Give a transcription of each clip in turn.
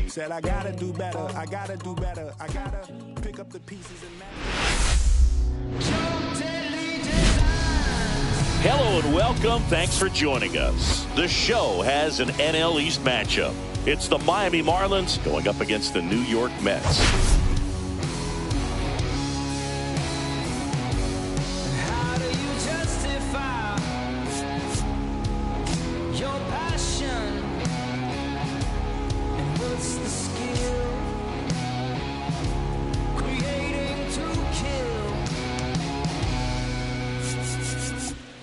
Said I gotta do better, I gotta do better, I gotta pick up the pieces and match. Hello and welcome. Thanks for joining us. The show has an NL East matchup. It's the Miami Marlins going up against the New York Mets. How do you justify your passion? And what's the skill creating to kill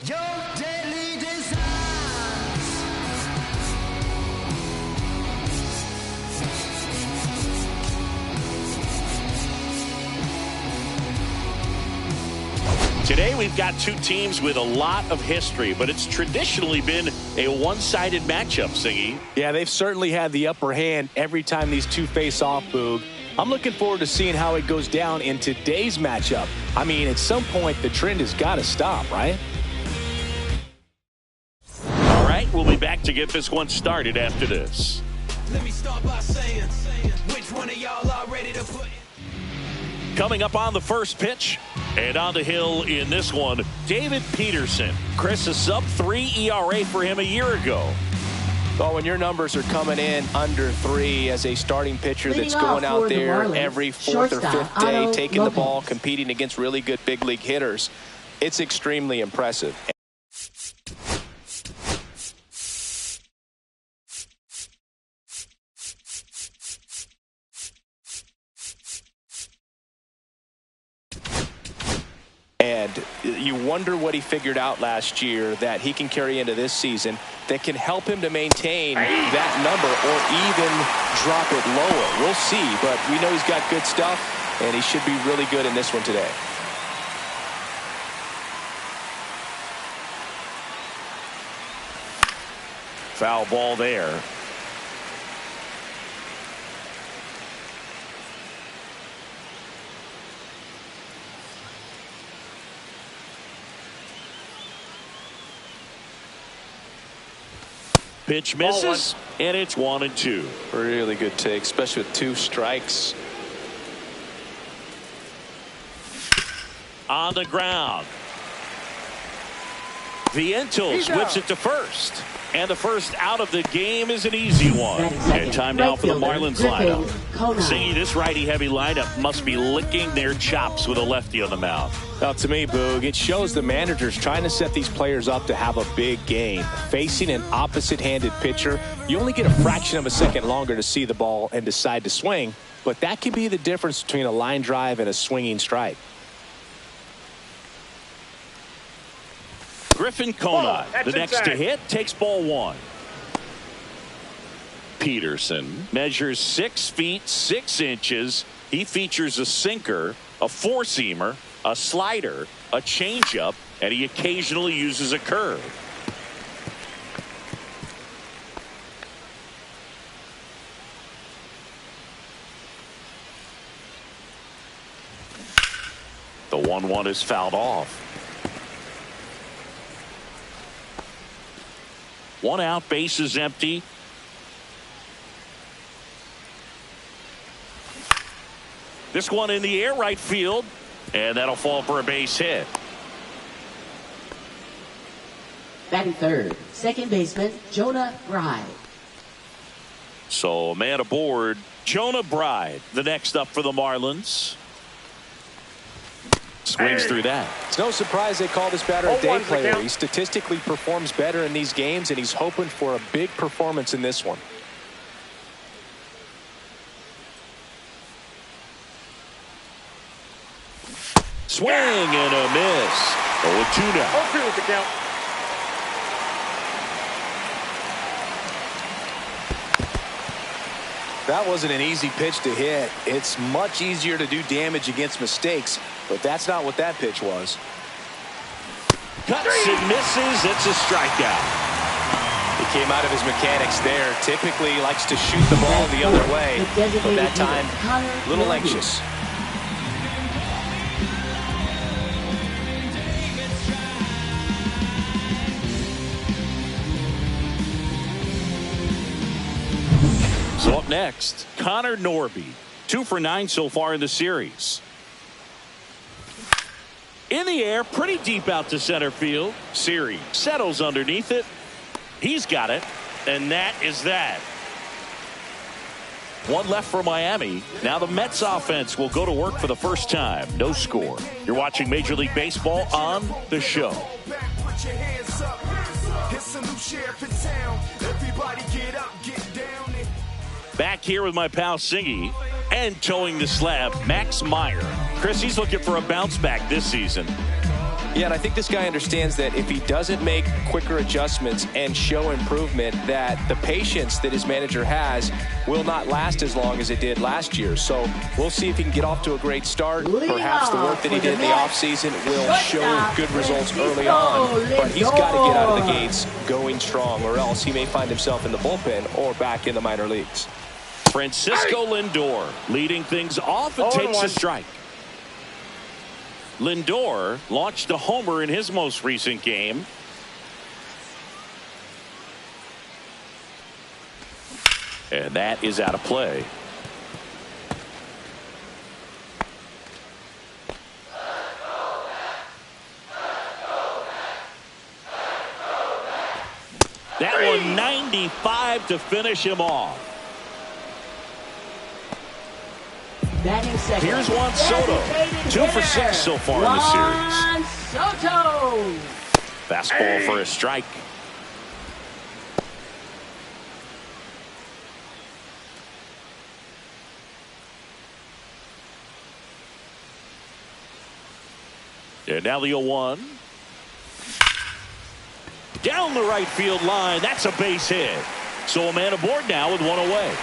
your deadly designs? Today we've got two teams with a lot of history, but it's traditionally been a one-sided matchup, Singy. Yeah, they've certainly had the upper hand every time these two face off, Boog. I'm looking forward to seeing how it goes down in today's matchup. I mean, at some point, the trend has got to stop, right? All right, we'll be back to get this one started after this. Let me start by saying which one of y'all are ready to put in? Coming up on the first pitch and on the hill in this one, David Peterson. Chris, a sub-3 ERA for him a year ago. Well, when your numbers are coming in under 3 as a starting pitcher that's going out there every fourth or fifth day, taking the ball, competing against really good big league hitters, it's extremely impressive. And you wonder what he figured out last year that he can carry into this season that can help him to maintain that number or even drop it lower. We'll see, but we know he's got good stuff, and he should be really good in this one today. Foul ball there. Pitch misses, and it's 1-2. Really good take, especially with 2 strikes. On the ground. Vientos whips it to first. And the first out of the game is an easy one. And time now for the Marlins lineup. Singy, this righty-heavy lineup must be licking their chops with a lefty on the mound. Well, to me, Boog, it shows the manager's trying to set these players up to have a big game. Facing an opposite-handed pitcher, you only get a fraction of a second longer to see the ball and decide to swing. But that could be the difference between a line drive and a swinging strike. Griffin Conine, the next to hit, takes ball 1. Peterson measures 6 feet 6 inches. He features a sinker, a four-seamer, a slider, a changeup, and he occasionally uses a curve. The 1-1 is fouled off. 1 out, base is empty. This one in the air, right field, and that'll fall for a base hit. Batting third, second baseman Jonah Bride. So a man aboard, Jonah Bride, the next up for the Marlins. Swings through that. It's no surprise they call this batter a day player. He statistically performs better in these games, and he's hoping for a big performance in this one. Swing and a miss. 0-2 now. 0-2 with the count. That wasn't an easy pitch to hit. It's much easier to do damage against mistakes, but that's not what that pitch was. Cuts and misses. It's a strikeout. He came out of his mechanics there. Typically likes to shoot the ball the other way, but that time a little anxious. So Up next, Connor Norby. 2 for 9 so far in the series. In the air, pretty deep out to center field. Siri settles underneath it. He's got it, and that is that. One left for Miami. Now the Mets offense will go to work for the first time. No score. You're watching Major League Baseball on The Show. Back here with my pal Singy and towing the slab, Max Meyer. Chris, he's looking for a bounce back this season. Yeah, and I think this guy understands that if he doesn't make quicker adjustments and show improvement, that the patience that his manager has will not last as long as it did last year. So we'll see if he can get off to a great start. Perhaps the work that he did in the offseason will show good results early on. But he's got to get out of the gates going strong, or else he may find himself in the bullpen or back in the minor leagues. Francisco Lindor leading things off and takes a strike. Lindor launched a homer in his most recent game. And that is out of play. That one 95 to finish him off. Here's Juan Soto. 2 for 6 so far in the series. Soto. Fastball for a strike. And now the 0-1. Down the right field line. That's a base hit. So a man aboard now with one away.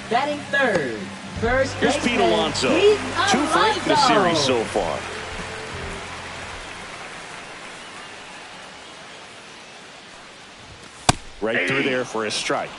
Batting third. First Here's Pete Alonso. 2 for 8 in the series so far. Right through there for a strike.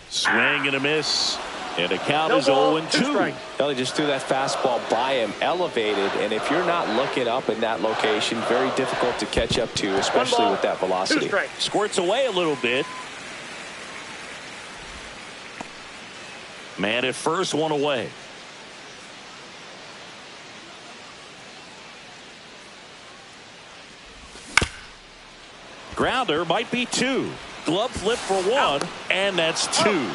Swing and a miss. And the count is 0-2. Well, he just threw that fastball by him, elevated, and if you're not looking up in that location, very difficult to catch up to, especially with that velocity. Squirts away a little bit. Man at first, one away. Grounder might be 2. Glove flip for 1, and that's 2.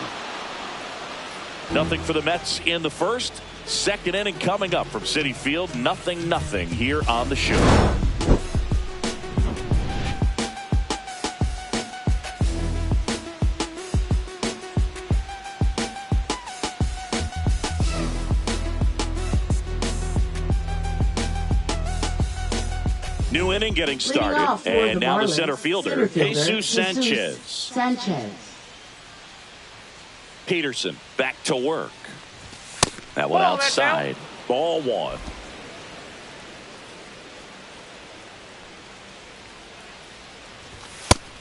Nothing for the Mets in the first. Second inning coming up from Citi Field. 0-0 here on the show. New inning getting started, and now the center fielder, Jesus Sanchez. Peterson back to work. That one outside. Ball 1.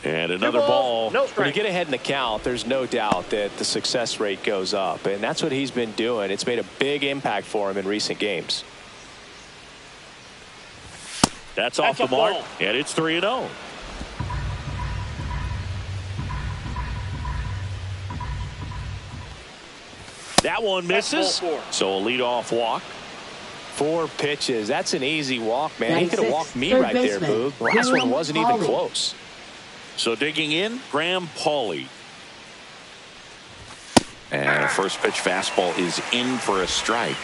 And another ball. When you get ahead in the count, there's no doubt that the success rate goes up, and that's what he's been doing. It's made a big impact for him in recent games. That's off the mark, and it's 3-0. That one misses. So a leadoff walk. 4 pitches. That's an easy walk, man. He could have walked me right there, Boog. The last one wasn't even close. So digging in, Graham Pauley. And the first pitch fastball is in for a strike.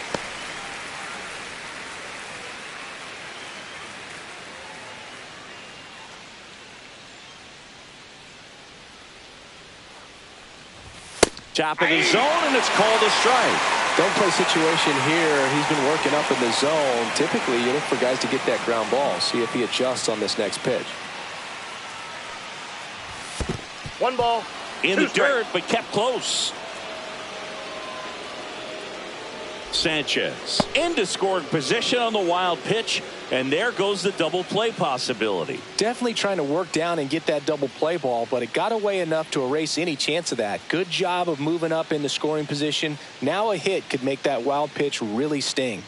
Top of the zone, and it's called a strike. Don't play situation here. He's been working up in the zone. Typically, you look for guys to get that ground ball. See if he adjusts on this next pitch. 1 ball. In the dirt, but kept close. Sanchez into scoring position on the wild pitch. And there goes the double play possibility. Definitely trying to work down and get that double play ball, but it got away enough to erase any chance of that. Good job of moving up into scoring position. Now a hit could make that wild pitch really sting.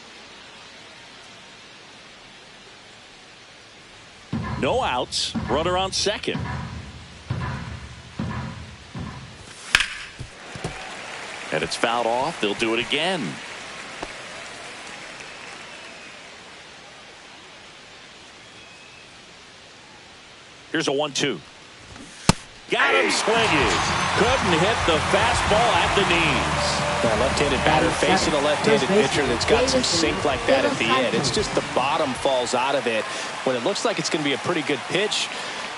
No outs. Runner on second. And it's fouled off. They'll do it again. Here's a 1-2. Got him swinging. Couldn't hit the fastball at the knees. That left-handed batter facing a left-handed pitcher that's got some sink like that at the end. It's just the bottom falls out of it when it looks like it's going to be a pretty good pitch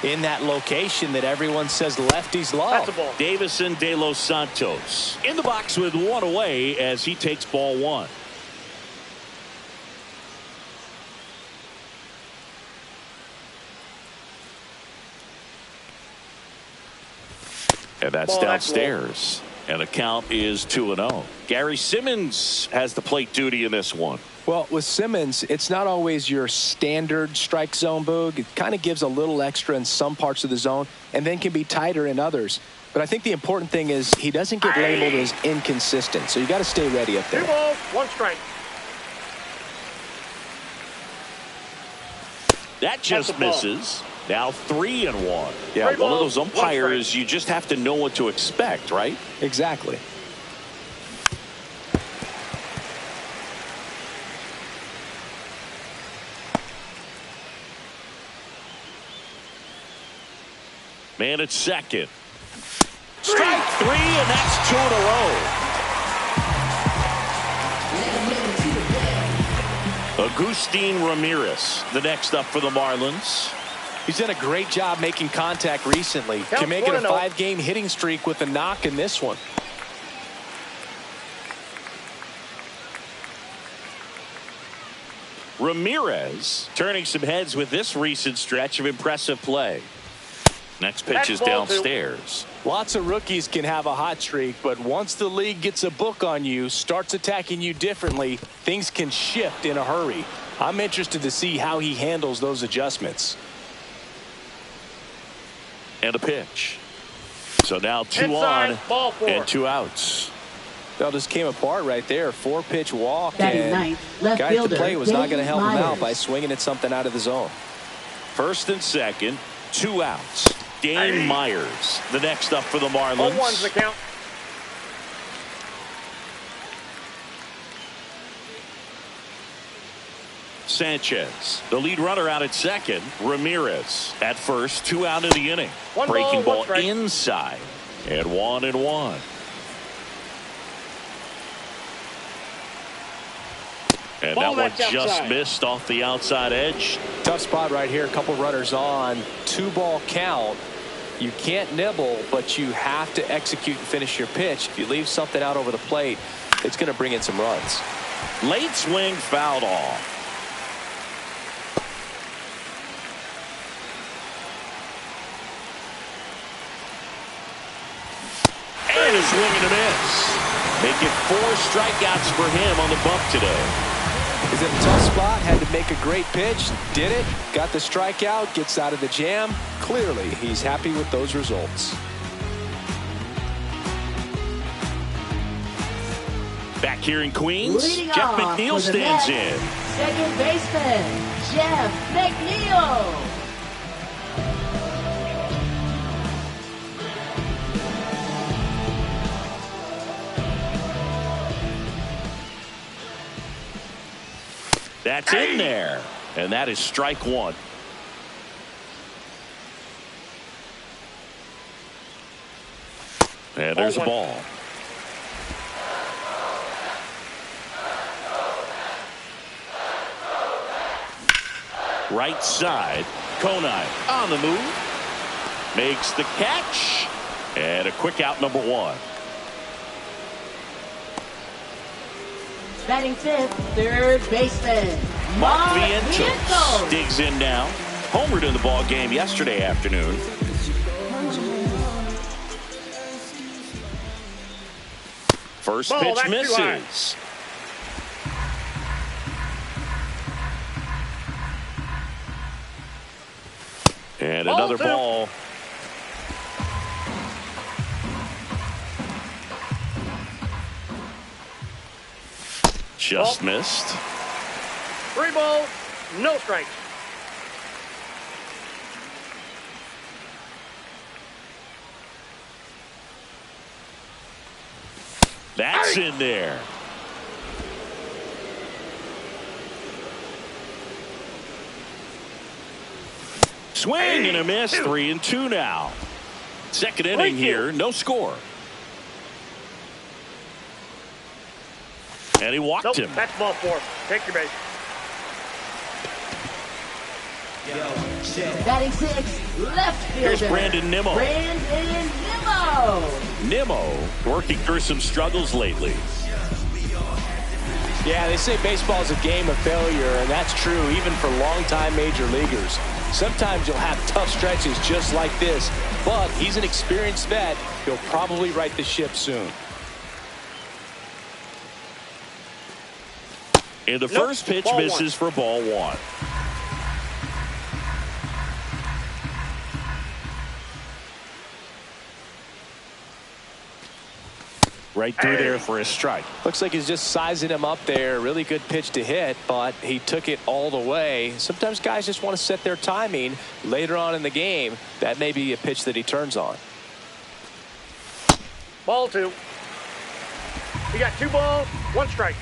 in that location that everyone says lefties love. Davison De Los Santos in the box with one away as he takes ball one. And that's downstairs. And the count is 2-0. Gary Simmons has the plate duty in this one. Well, with Simmons, it's not always your standard strike zone, Boog. It kind of gives a little extra in some parts of the zone and then can be tighter in others. But I think the important thing is he doesn't get labeled as inconsistent. So you got to stay ready up there. 2 balls, 1 strike. That just misses. Now 3-1. Yeah, one of those umpires, you just have to know what to expect, right? Exactly. Man at second. Strike 3, and that's 2 in a row. Agustin Ramirez, the next up for the Marlins. He's done a great job making contact recently. Can make it a 5-game hitting streak with a knock in this one. Ramirez turning some heads with this recent stretch of impressive play. Next pitch is downstairs. Lots of rookies can have a hot streak, but once the league gets a book on you, starts attacking you differently, things can shift in a hurry. I'm interested to see how he handles those adjustments. And a pitch. So now 2 on and 2 outs. That just came apart right there. 4-pitch walk, and guy at the plate was not going to help him out by swinging at something out of the zone. First and second, 2 outs. Dane Myers, the next up for the Marlins. 0-1's the count. Sanchez, the lead runner out at second. Ramirez at first, 2 out in the inning. Breaking ball inside, and 1-1. And that one just missed off the outside edge. Tough spot right here. A couple runners on. 2-ball count. You can't nibble, but you have to execute and finish your pitch. If you leave something out over the plate, it's going to bring in some runs. Late swing fouled off. And a swing and a miss. Make it 4 strikeouts for him on the bump today. He's in a tough spot, had to make a great pitch, did it, got the strikeout, gets out of the jam. Clearly, he's happy with those results. Back here in Queens, Leading Jeff off McNeil for the stands Mets, in. Second baseman, Jeff McNeil. That's in there, and that is strike 1. And there's a ball. Right side, Konai on the move, makes the catch, and a quick out, number 1. Batting 5th, third baseman, Mark Vientos digs in now. Homered in the ball game yesterday afternoon. First pitch misses. And another ball. Just missed. 3 balls, no strikes. That's in there. Swing and a miss. 3-2 now. Second inning here. No score. And he walked him. That's ball 4. Take your base. Batting 6, left fielder. Here's Brandon Nimmo. Brandon Nimmo. Nimmo working through some struggles lately. Yeah, they say baseball is a game of failure, and that's true even for longtime major leaguers. Sometimes you'll have tough stretches just like this, but he's an experienced vet. He'll probably right the ship soon. And the first pitch misses for ball 1. Right through there for a strike. Looks like he's just sizing him up there. Really good pitch to hit, but he took it all the way. Sometimes guys just want to set their timing later on in the game. That may be a pitch that he turns on. Ball 2. You got 2 balls, 1 strike.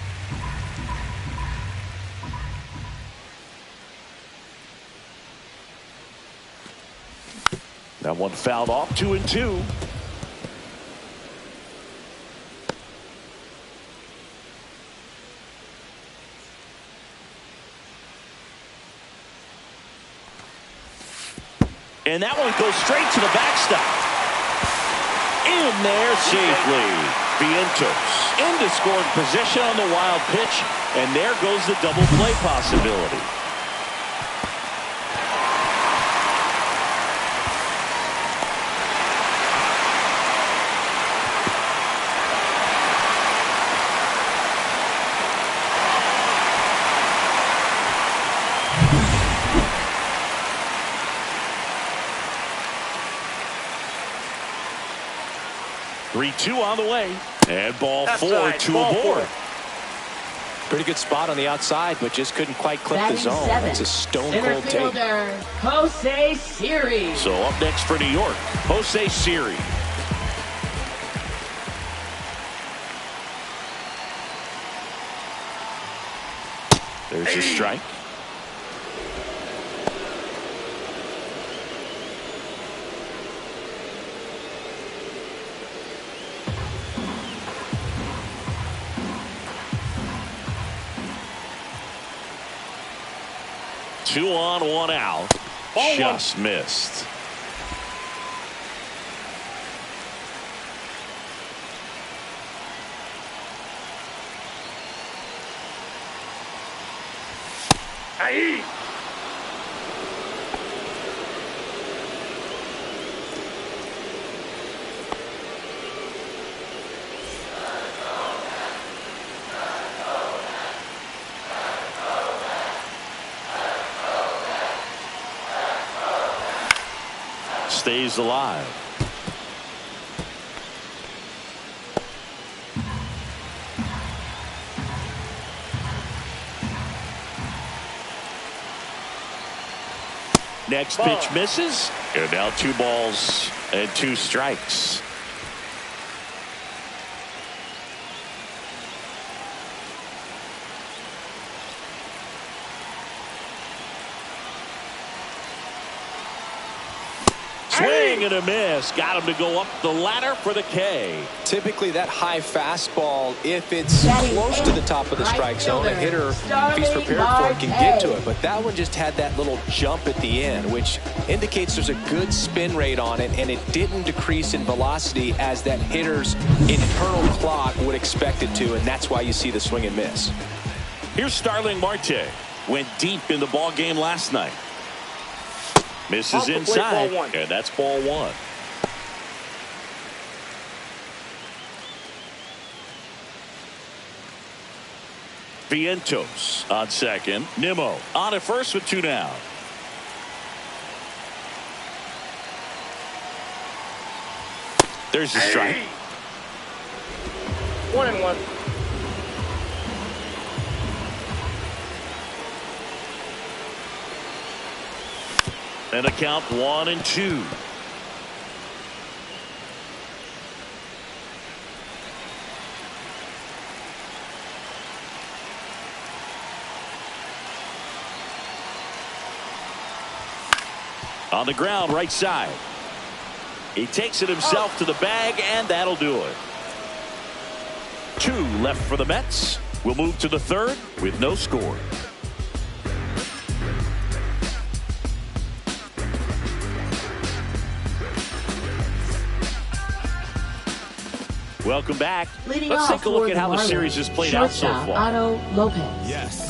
That one fouled off. 2-2. And that one goes straight to the backstop. In there safely. Vientos into scoring position on the wild pitch. And there goes the double play possibility. Two on the way. And ball 4 to aboard. Pretty good spot on the outside, but just couldn't quite clip the zone. That's a stone cold take. Jose Siri. So up next for New York, Jose Siri. There's a strike. Two on, 1 out. Just missed. Aye. Stays alive. Next pitch misses. And now 2 balls and 2 strikes. Swing and a miss. Got him to go up the ladder for the K. Typically that high fastball, if it's close to the top of the strike zone, a hitter, if he's prepared for it, can get to it. But that one just had that little jump at the end, which indicates there's a good spin rate on it, and it didn't decrease in velocity as that hitter's internal clock would expect it to, and that's why you see the swing and miss. Here's Starling Marte. Went deep in the ball game last night. Misses inside, and that's ball 1. Vientos on second. Nimmo on at first with 2 down. There's the strike. 1-1. And a count 1-2. On the ground, right side. He takes it himself to the bag, and that'll do it. 2 left for the Mets. We'll move to the third with no score. Welcome back. Let's take a look at how the series has played out so far. Otto Lopez. Yes.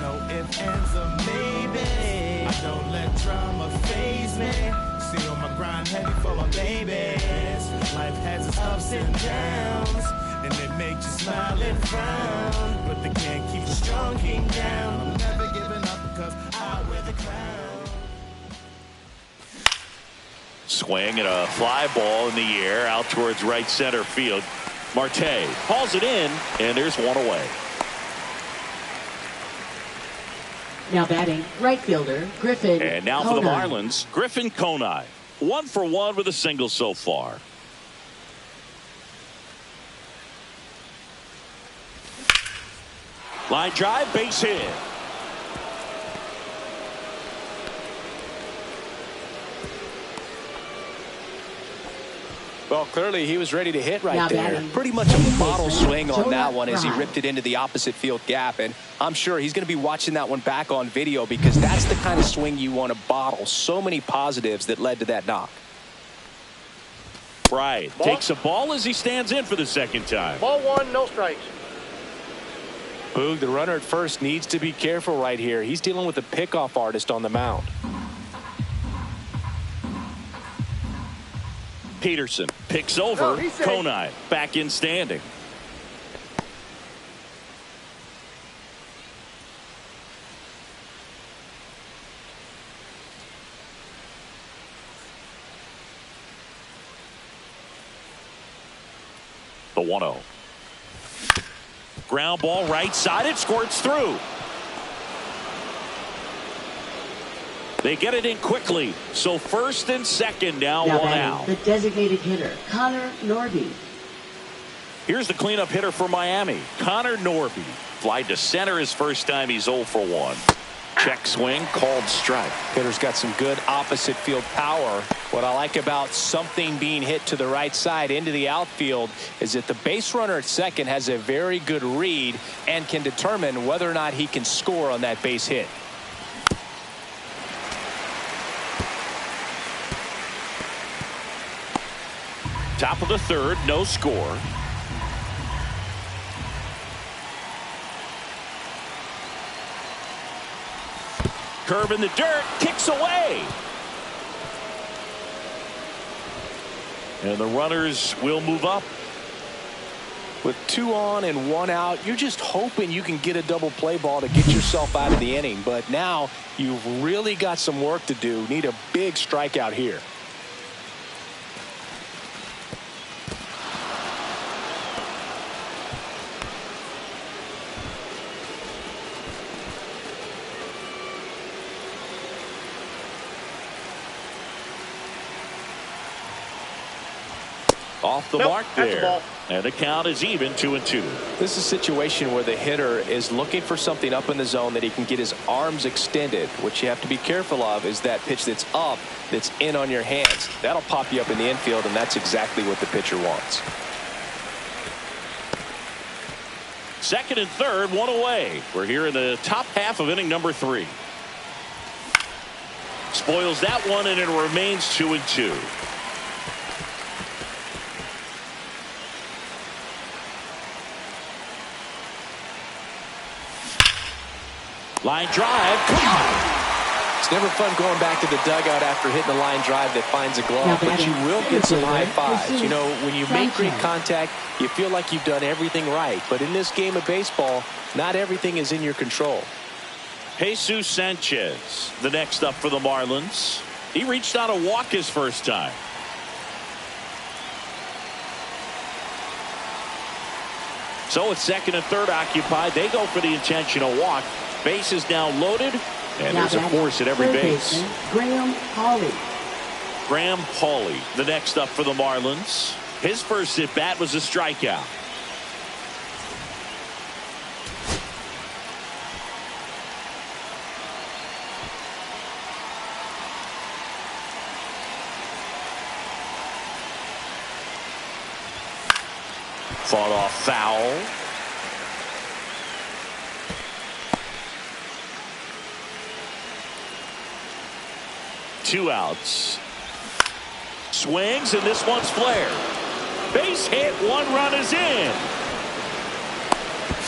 No ifs, ands, or maybe. I don't let drama faze me. See on my grind heavy for my babies. Life has its ups and downs, and it makes you smile and frown. But they can't keep the strong king down. I'm never giving up because I wear the crown. Swing and a fly ball in the air out towards right center field. Marte hauls it in, and there's one away. Now batting, right fielder, Griffin And now for the Marlins, Griffin Conine. 1 for 1 with a single so far. Line drive, base hit. Well, clearly he was ready to hit right Now there. batting, Pretty much a model baseman, swing on that one as he Jonah ripped it into the opposite field gap. And I'm sure he's going to be watching that one back on video because that's the kind of swing you want to bottle. So many positives that led to that knock. Right. Takes a ball as he stands in for the second time. Ball 1, no strikes. Boog, the runner at first needs to be careful right here. He's dealing with a pickoff artist on the mound. Peterson picks over Conine, back in standing. The 1-0. Ground ball right side. It squirts through. They get it in quickly. So first and second now 1 out. The designated hitter, Connor Norby. Here's the cleanup hitter for Miami, Connor Norby. Flied to center his first time. He's 0 for 1. Check swing, called strike. Hitter's got some good opposite field power. What I like about something being hit to the right side into the outfield is that the base runner at second has a very good read and can determine whether or not he can score on that base hit. Top of the third, no score. Curve in the dirt, kicks away. And the runners will move up. With 2 on and 1 out, you're just hoping you can get a double play ball to get yourself out of the inning. But now you've really got some work to do. Need a big strikeout here. Off the mark there. And the count is even 2-2. This is a situation where the hitter is looking for something up in the zone that he can get his arms extended. What you have to be careful of is that pitch that's up, that's in on your hands. That'll pop you up in the infield, and that's exactly what the pitcher wants. Second and third, 1 away. We're here in the top half of inning number 3. Spoils that one, and it remains 2-2. Line drive. Come on. It's never fun going back to the dugout after hitting a line drive that finds a glove, but you will get some high fives. You know, when you make great contact, you feel like you've done everything right. But in this game of baseball, not everything is in your control. Jesus Sanchez, the next up for the Marlins. He reached out a walk his first time. So with second and third occupied, they go for the intentional walk. Base is now loaded, and there's a force at every base. Graham Hawley. Graham Hawley, the next up for the Marlins. His first at bat was a strikeout. Fought off foul. Two outs. Swings, and this one's flared. Base hit, one run is in.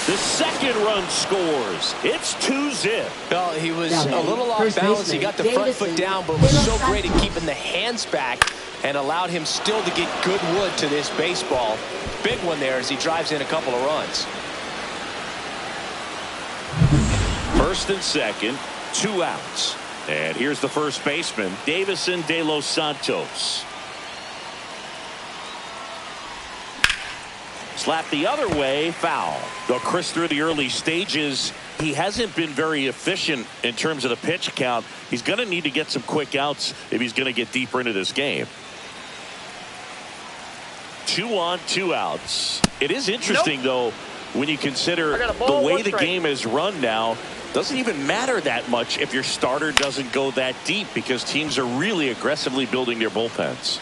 The second run scores. It's 2-0. Well, he was a little off balance. He got the front foot down, but was so great at keeping the hands back and allowed him still to get good wood to this baseball. Big one there as he drives in a couple of runs. First and second, 2 outs. And here's the first baseman, Davison De Los Santos. Slap the other way, foul. Though Chris, through the early stages, he hasn't been very efficient in terms of the pitch count. He's going to need to get some quick outs if he's going to get deeper into this game. 2 on, 2 outs. It is interesting, though, when you consider the way the game is run now. Doesn't even matter that much if your starter doesn't go that deep, because teams are really aggressively building their bullpens.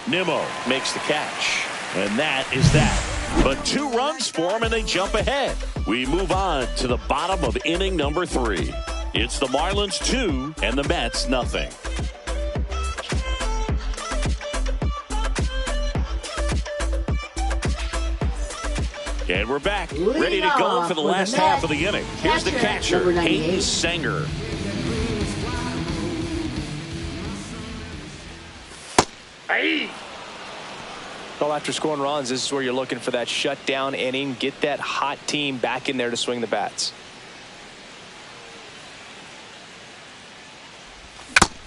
Nimmo makes the catch, and that is that. But 2 runs for him, and they jump ahead. We move on to the bottom of inning number 3. It's the Marlins 2 and the Mets nothing. And we're back, ready to go for the last half of the inning. Here's the catcher, Hayden Sanger. Hey! Well, after scoring runs, this is where you're looking for that shutdown inning. Get that hot team back in there to swing the bats.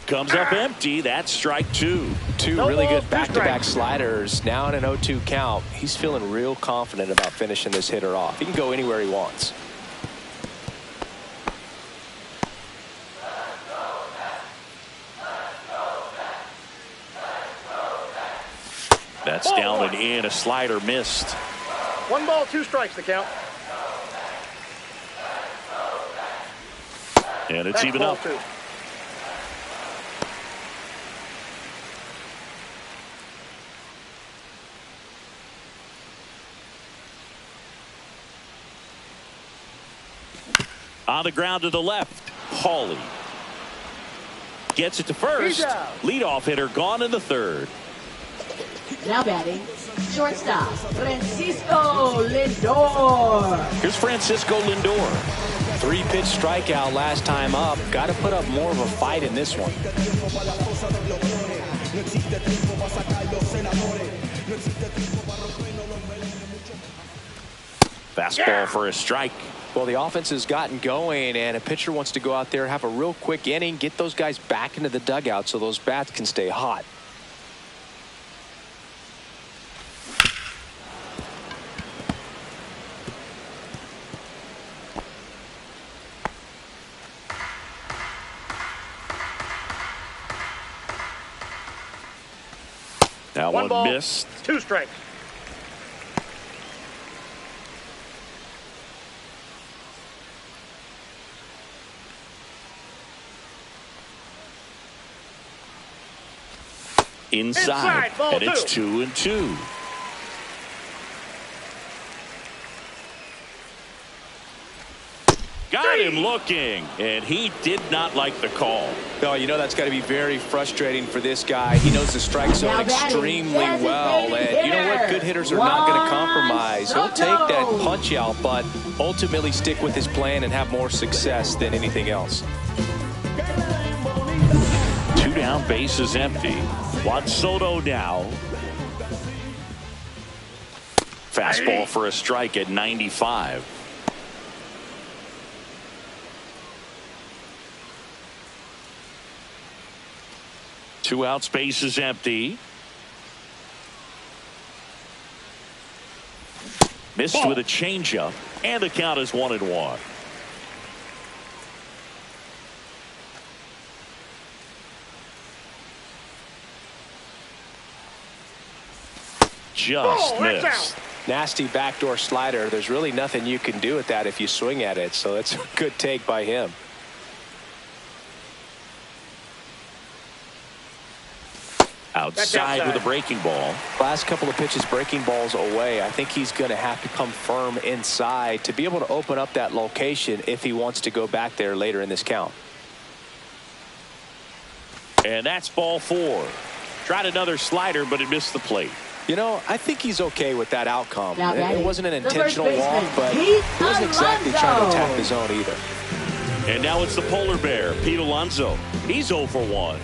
Comes up empty. That's strike 2. 2 really good back-to-back sliders. Now in an 0-2 count. He's feeling real confident about finishing this hitter off. He can go anywhere he wants. That's down and in. A slider missed. 1 ball, 2 strikes to count. And it's even up. 2. On the ground to the left, Hawley gets it to first. Leadoff hitter gone in the 3rd. Now batting, shortstop, Francisco Lindor. Here's Francisco Lindor. 3-pitch strikeout last time up. Got to put up more of a fight in this one. Fastball for a strike. Well, the offense has gotten going, and a pitcher wants to go out there, have a real quick inning, get those guys back into the dugout so those bats can stay hot. That 1 ball, missed. 2 strikes. Inside, ball and it's 2. 2-2. Got him looking, and he did not like the call. No, you know that's got to be very frustrating for this guy. He knows the strike zone extremely well, and you know what? Good hitters are not going to compromise. He'll take that punch out, but ultimately stick with his plan and have more success than anything else. 2 down, base is empty. Juan Soto now. Fastball for a strike at 95. Two outs, base is empty. Missed with a changeup, and the count is 1-1. Just missed. Nasty backdoor slider. There's really nothing you can do with that if you swing at it. So it's a good take by him. Outside with a breaking ball. Last couple of pitches breaking balls away. I think he's going to have to come firm inside to be able to open up that location if he wants to go back there later in this count. And that's ball 4. Tried another slider, but it missed the plate. You know, I think he's okay with that outcome. It wasn't an the intentional walk, but he wasn't exactly trying to attack the zone either. And now it's the polar bear, Pete Alonso. He's 0 for 1.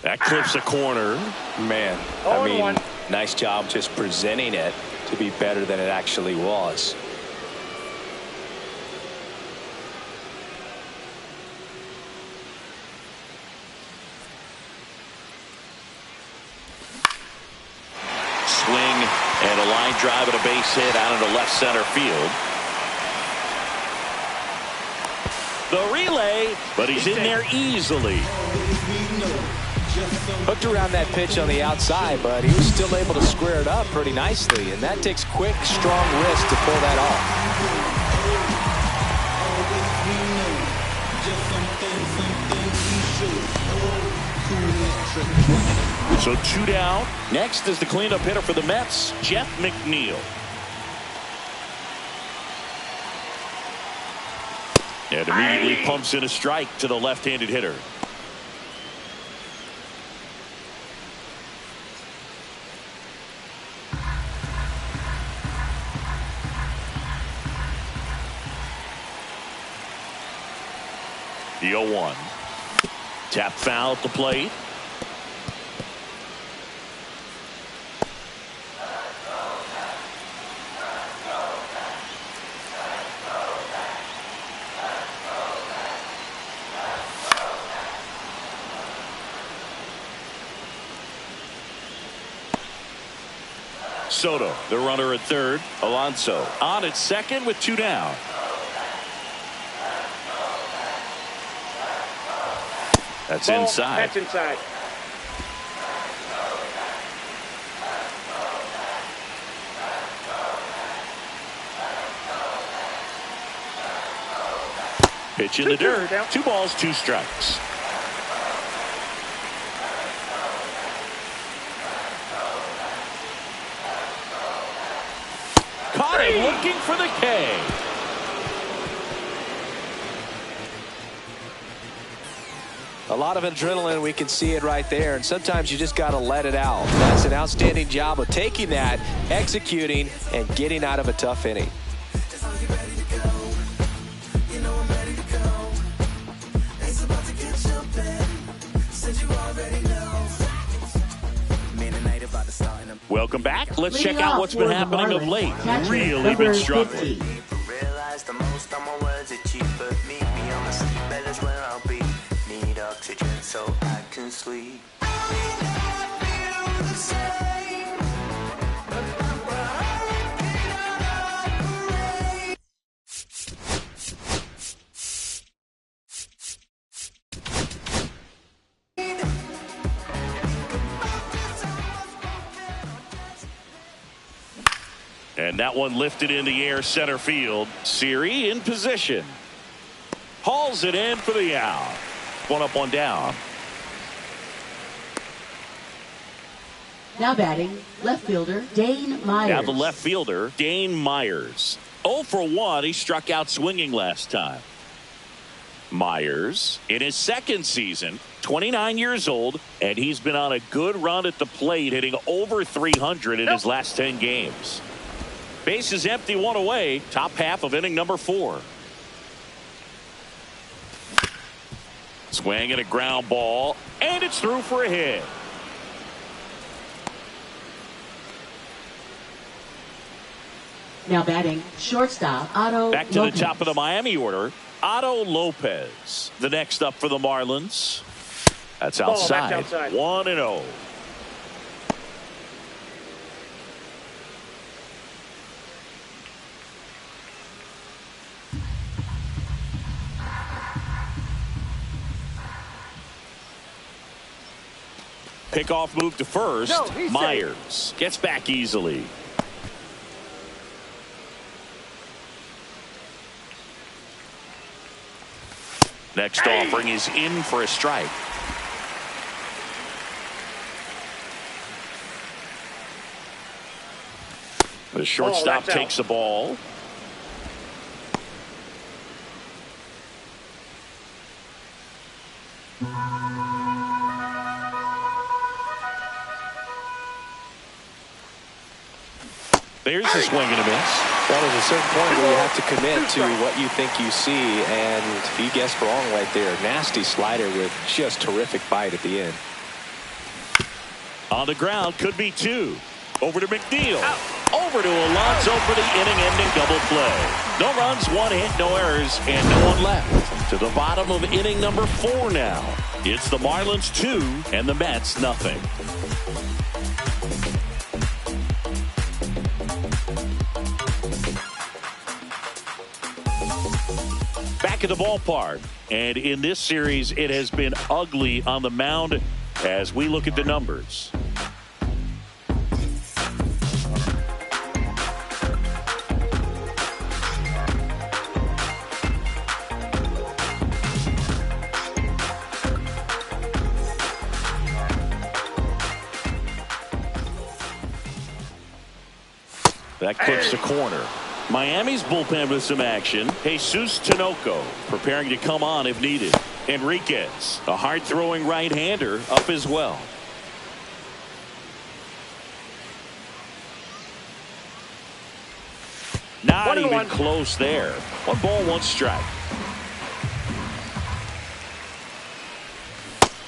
That clips a corner. Man, I mean, nice job just presenting it to be better than it actually was. Swing and a line drive and a base hit out into left center field. The relay, but he's in there easily. Hooked around that pitch on the outside, but he was still able to square it up pretty nicely, and that takes quick, strong wrist to pull that off. So 2 down. Next is the cleanup hitter for the Mets, Jeff McNeil. And immediately pumps in a strike to the left-handed hitter. The 0-1. Tap foul at the plate. Soto, the runner at third. Alonso on at second with 2 down. That's inside. That's inside. Pitch in the dirt. 2 balls, 2 strikes. Caught him looking for the K. A lot of adrenaline, we can see it right there, and sometimes you just got to let it out. That's an outstanding job of taking that, executing, and getting out of a tough inning. Welcome back. Let's check out what's been happening of late. Really been struggling. Realize the most of my words are cheap, but meet me on the seabed is where I'll be. Need oxygen so I can sleep. And that one lifted in the air center field. Siri in position. Hauls it in for the out. 1 up, 1 down. Now batting, left fielder Dane Myers. Now the left fielder, Dane Myers. 0 for 1. He struck out swinging last time. Myers in his second season, 29 years old, and he's been on a good run at the plate, hitting over 300 in his last 10 games. Base is empty, 1 away. Top half of inning number 4. Swing and a ground ball, and it's through for a hit. Now batting, shortstop Otto Back to Lopez. the top of the Miami order, Otto Lopez. The next up for the Marlins. That's outside. 1-0. Pickoff move to first. No, he's Myers gets back easily. Next offering is in for a strike. The shortstop takes the ball. There's a swing and a miss. Well, there's a certain point where you have to commit to what you think you see, and he guessed wrong right there. Nasty slider with just terrific bite at the end. On the ground, could be two. Over to McNeil. Over to Alonso for the inning-ending double play. No runs, one hit, no errors, and no one left. To the bottom of inning number 4 now. It's the Marlins 2 and the Mets nothing. Back at the ballpark, and in this series it has been ugly on the mound as we look at the numbers. That clips the corner. Miami's bullpen with some action. Jesus Tinoco preparing to come on if needed. Enriquez, a hard-throwing right-hander, up as well. Not even close there. 1 ball, 1 strike.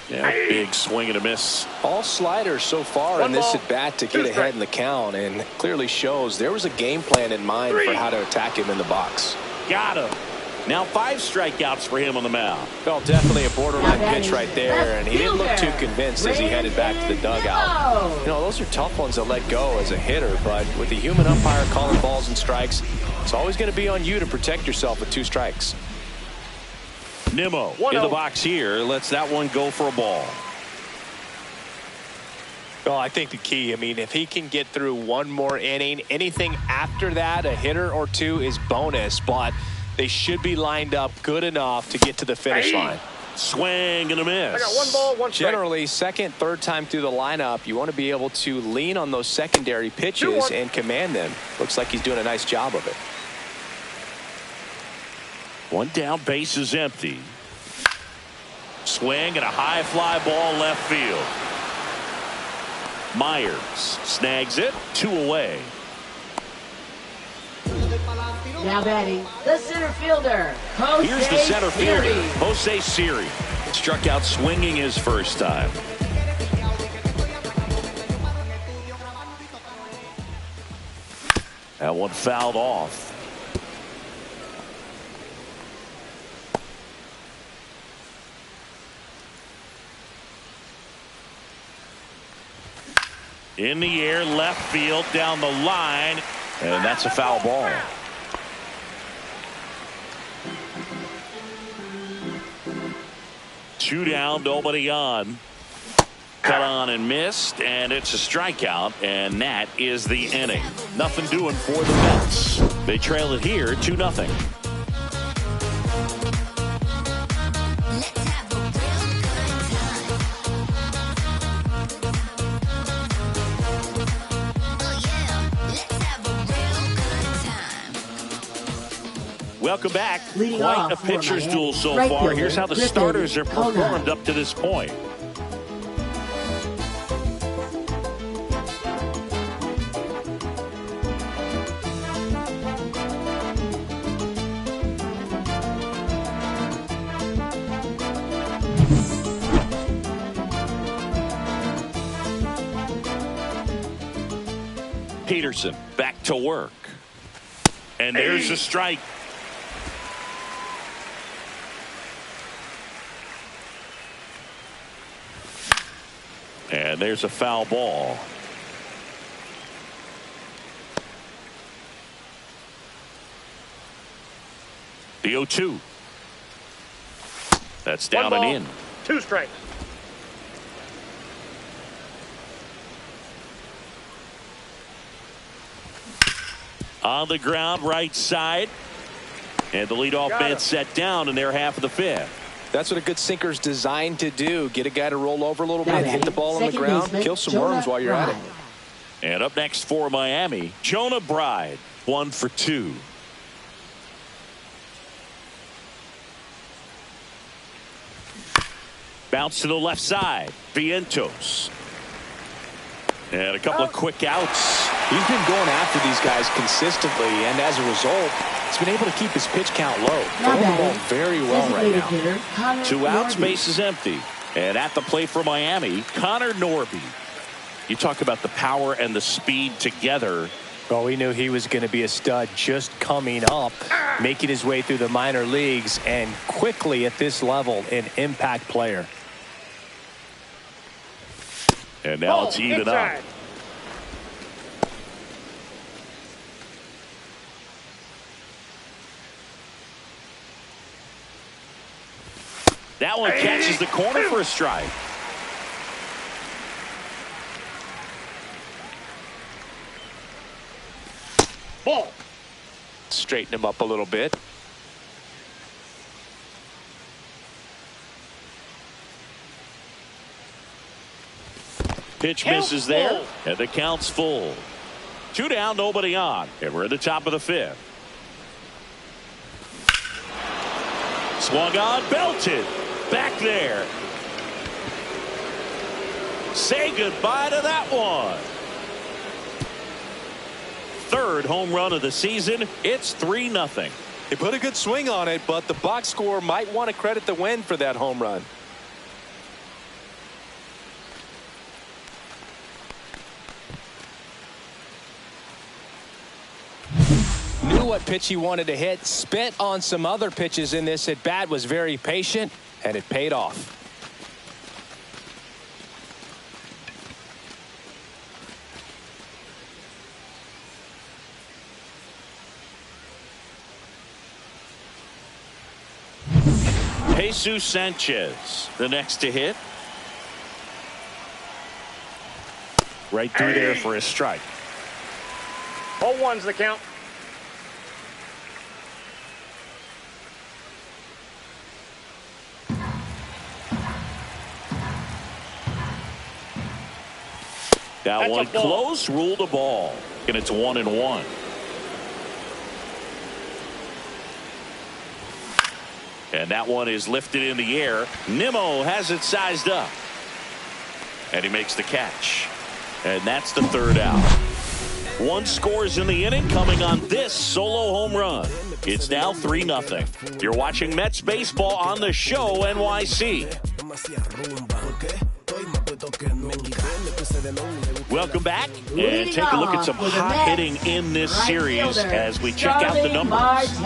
Yeah, big swing and a miss. All sliders so far in this at-bat to get ahead in the count, and clearly shows there was a game plan in mind for how to attack him in the box. Got him. Now 5 strikeouts for him on the mound. Well, definitely a borderline pitch right there, and he didn't look too convinced as he headed back to the dugout. You know, those are tough ones to let go as a hitter, but with the human umpire calling balls and strikes, it's always going to be on you to protect yourself with 2 strikes. Nimmo in the box here lets that one go for a ball. Well, I think the key, I mean, if he can get through 1 more inning, anything after that, a hitter or 2 is bonus, but they should be lined up good enough to get to the finish line. Swing and a miss. I got 1 ball, 1 strike. Generally, second, third time through the lineup, you want to be able to lean on those secondary pitches and command them. Looks like he's doing a nice job of it. 1 down, base is empty. Swing and a high fly ball left field. Myers snags it, 2 away. Now batting, the center fielder, Jose Here's the center fielder, Siri. Jose Siri. Struck out swinging his first time. That one fouled off. In the air, left field, down the line, and that's a foul ball. Two down, nobody on. Cut on and missed, and it's a strikeout, and that is the inning. Nothing doing for the Mets. They trail it here 2-0. Welcome back. Quite a pitcher's duel so far. Here's how the starters are performed up to this point. Peterson back to work. And there's a strike. And there's a foul ball. The 0-2. That's down and in. 2 strikes. On the ground, right side. And the leadoff man set down in their half of the fifth. That's what a good sinker's designed to do. Get a guy to roll over a little bit, hit the ball on the ground, kill some worms while you're at it. And up next for Miami, Jonah Bride, 1 for 2. Bounce to the left side. Vientos. And a couple of quick outs. He's been going after these guys consistently, and as a result, he's been able to keep his pitch count low. Throwing the ball very well right now. 2 outs, base is empty. And at the plate for Miami, Connor Norby. You talk about the power and the speed together. Well, we knew he was going to be a stud just coming up, making his way through the minor leagues, and quickly at this level, an impact player. And now it's even up. That one catches the corner for a strike. Ball. Straighten him up a little bit. Pitch misses there, and the count's full. 2 down, nobody on, and we're at the top of the fifth. Swung on, belted, back there. Say goodbye to that one. 3rd home run of the season. It's 3-0. He put a good swing on it, but the box score might want to credit the win for that home run. Knew what pitch he wanted to hit, spent on some other pitches in this at bat, was very patient, and it paid off. Jesus Sanchez, the next to hit. Right through there for a strike. 0-1's the count. That one close, ruled a ball. And it's 1-1. And that one is lifted in the air. Nimmo has it sized up. And he makes the catch. And that's the 3rd out. 1 scores in the inning coming on this solo home run. It's now 3-0. You're watching Mets baseball on the show NYC. Welcome back and take a look at some hot hitting in this series as we check out the numbers.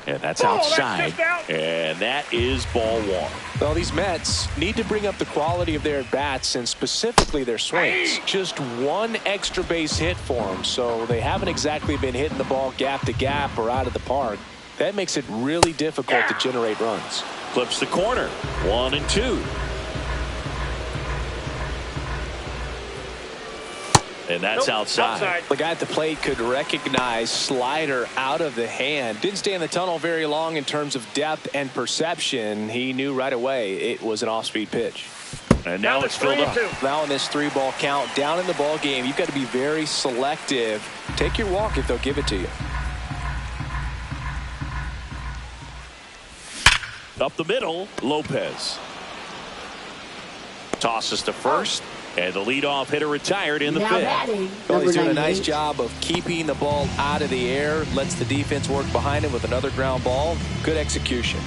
And that's outside, and that is ball 1. Well, these Mets need to bring up the quality of their at-bats and specifically their swings. Just 1 extra base hit for them, so they haven't exactly been hitting the ball gap to gap or out of the park. That makes it really difficult to generate runs. Clips the corner, 1-2. And that's outside. The guy at the plate could recognize slider out of the hand. Didn't stay in the tunnel very long in terms of depth and perception. He knew right away it was an off-speed pitch. And now it's filled up. Now in this 3-ball count, down in the ball game, you've got to be very selective. Take your walk if they'll give it to you. Up the middle, Lopez. Tosses to first. And the leadoff hitter retired in the fifth. Well, he's doing a nice job of keeping the ball out of the air. Lets the defense work behind him with another ground ball. Good execution.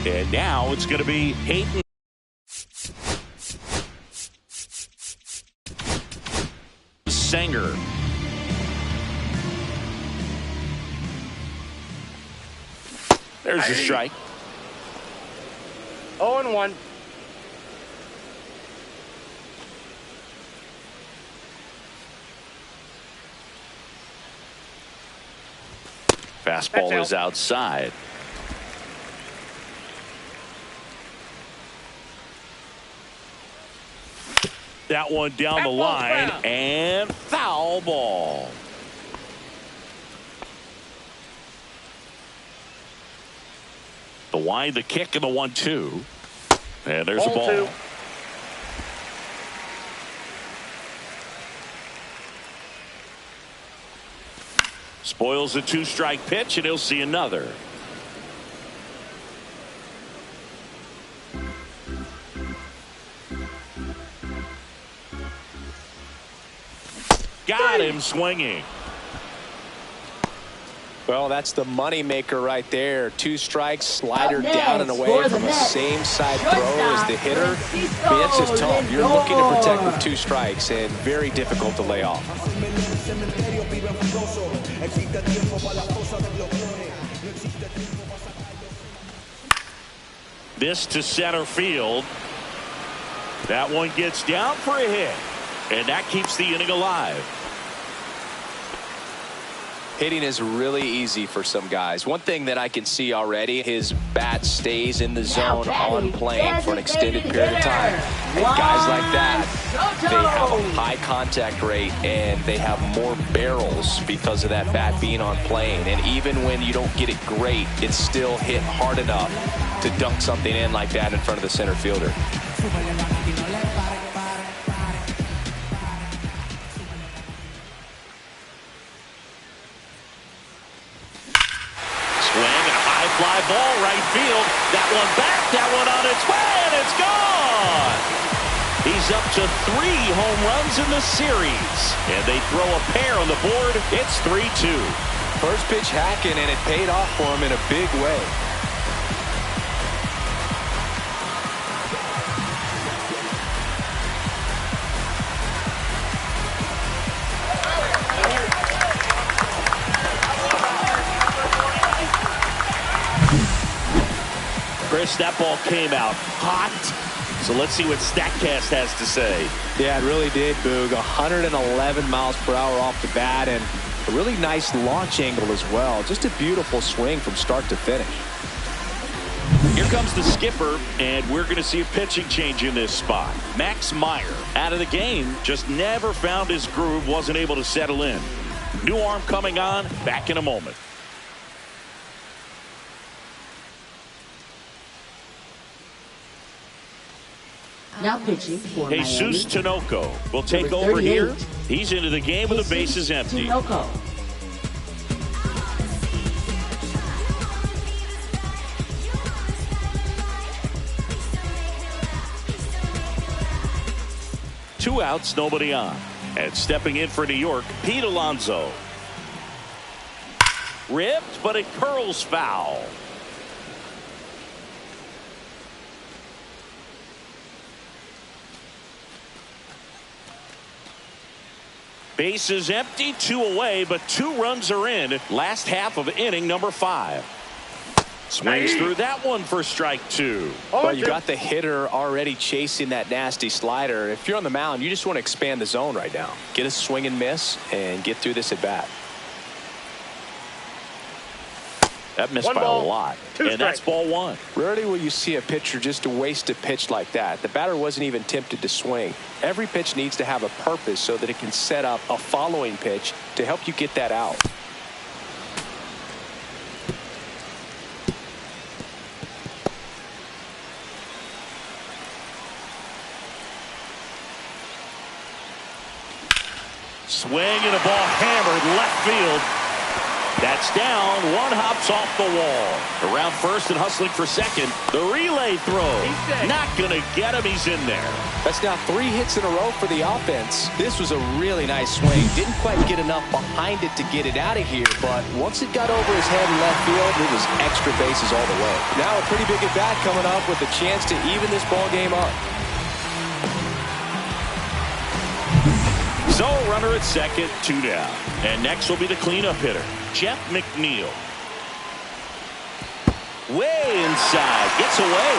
And now it's going to be Hayden. Sanger. There's a strike. 0-1. Fastball is outside. That one down the line and foul ball. The wide, the kick, and the 1-2. And there's a ball. Spoils the 2-strike pitch, and he'll see another. Got him swinging. Well, that's the money maker right there. 2 strikes, slider down and away from the same side throw as the hitter. I mean, that's just tough. You're looking to protect with 2 strikes and very difficult to lay off. This to center field. That one gets down for a hit, and that keeps the inning alive. Hitting is really easy for some guys. One thing that I can see already, his bat stays in the zone on plane for an extended period of time. And guys like that, they have a high contact rate and they have more barrels because of that bat being on plane. And even when you don't get it great, it's still hit hard enough to dunk something in like that in front of the center fielder. Fly ball right field. That one back. That one on its way, and it's gone. He's up to 3 home runs in the series, and they throw a pair on the board. It's 3-2. First pitch hacking, and it paid off for him in a big way. Chris, that ball came out hot. So let's see what StatCast has to say. Yeah, it really did, Boog. 111 miles per hour off the bat and a really nice launch angle as well. Just a beautiful swing from start to finish. Here comes the skipper, and we're going to see a pitching change in this spot. Max Meyer out of the game, just never found his groove, wasn't able to settle in. New arm coming on, back in a moment. Now pitching for Jesus Miami. Tinoco will take over here. He's into the game with the bases empty. Tinoco. Two outs, nobody on. And stepping in for New York, Pete Alonso. Ripped, but it curls foul. Bases empty, 2 away, but 2 runs are in. Last half of inning number 5. Swings through that one for strike 2. Well, you got the hitter already chasing that nasty slider. If you're on the mound, you just want to expand the zone right now. Get a swing and miss and get through this at bat. That missed by a lot. And that's ball 1. Rarely will you see a pitcher just waste a pitch like that. The batter wasn't even tempted to swing. Every pitch needs to have a purpose so that it can set up a following pitch to help you get that out. Swing and a ball hammered left field. That's down. 1 hops off the wall. Around first and hustling for second. The relay throw. Not going to get him. He's in there. That's now 3 hits in a row for the offense. This was a really nice swing. Didn't quite get enough behind it to get it out of here, but once it got over his head in left field, it was extra bases all the way. Now a pretty big at bat coming up with a chance to even this ball game up. So runner at second, 2 down. And next will be the cleanup hitter, Jeff McNeil. Way inside, gets away.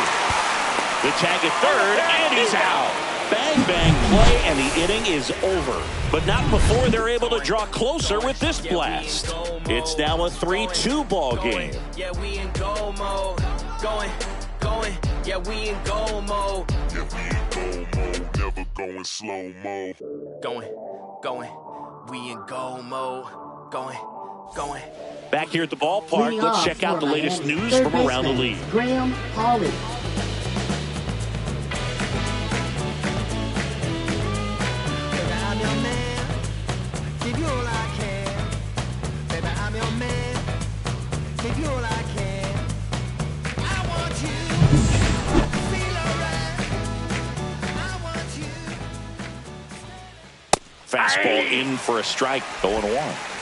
The tag at third, and he's out. Bang. bang play, and the inning is over. But not before they're able to draw closer with this blast. It's now a 3-2 ball game. Yeah, we in go mode. Going. Yeah, we in go mode. Yeah, we in go mode, never going slow-mo. Going. We in go mode. Going. Back here at the ballpark, let's check out the latest news from around the league. Graham Holland. Baby, I'm your man. Give you all I can. Baby, I'm your man. Give you all I can. I want you. Feel alright. I want you. Fastball in for a strike, 0-1.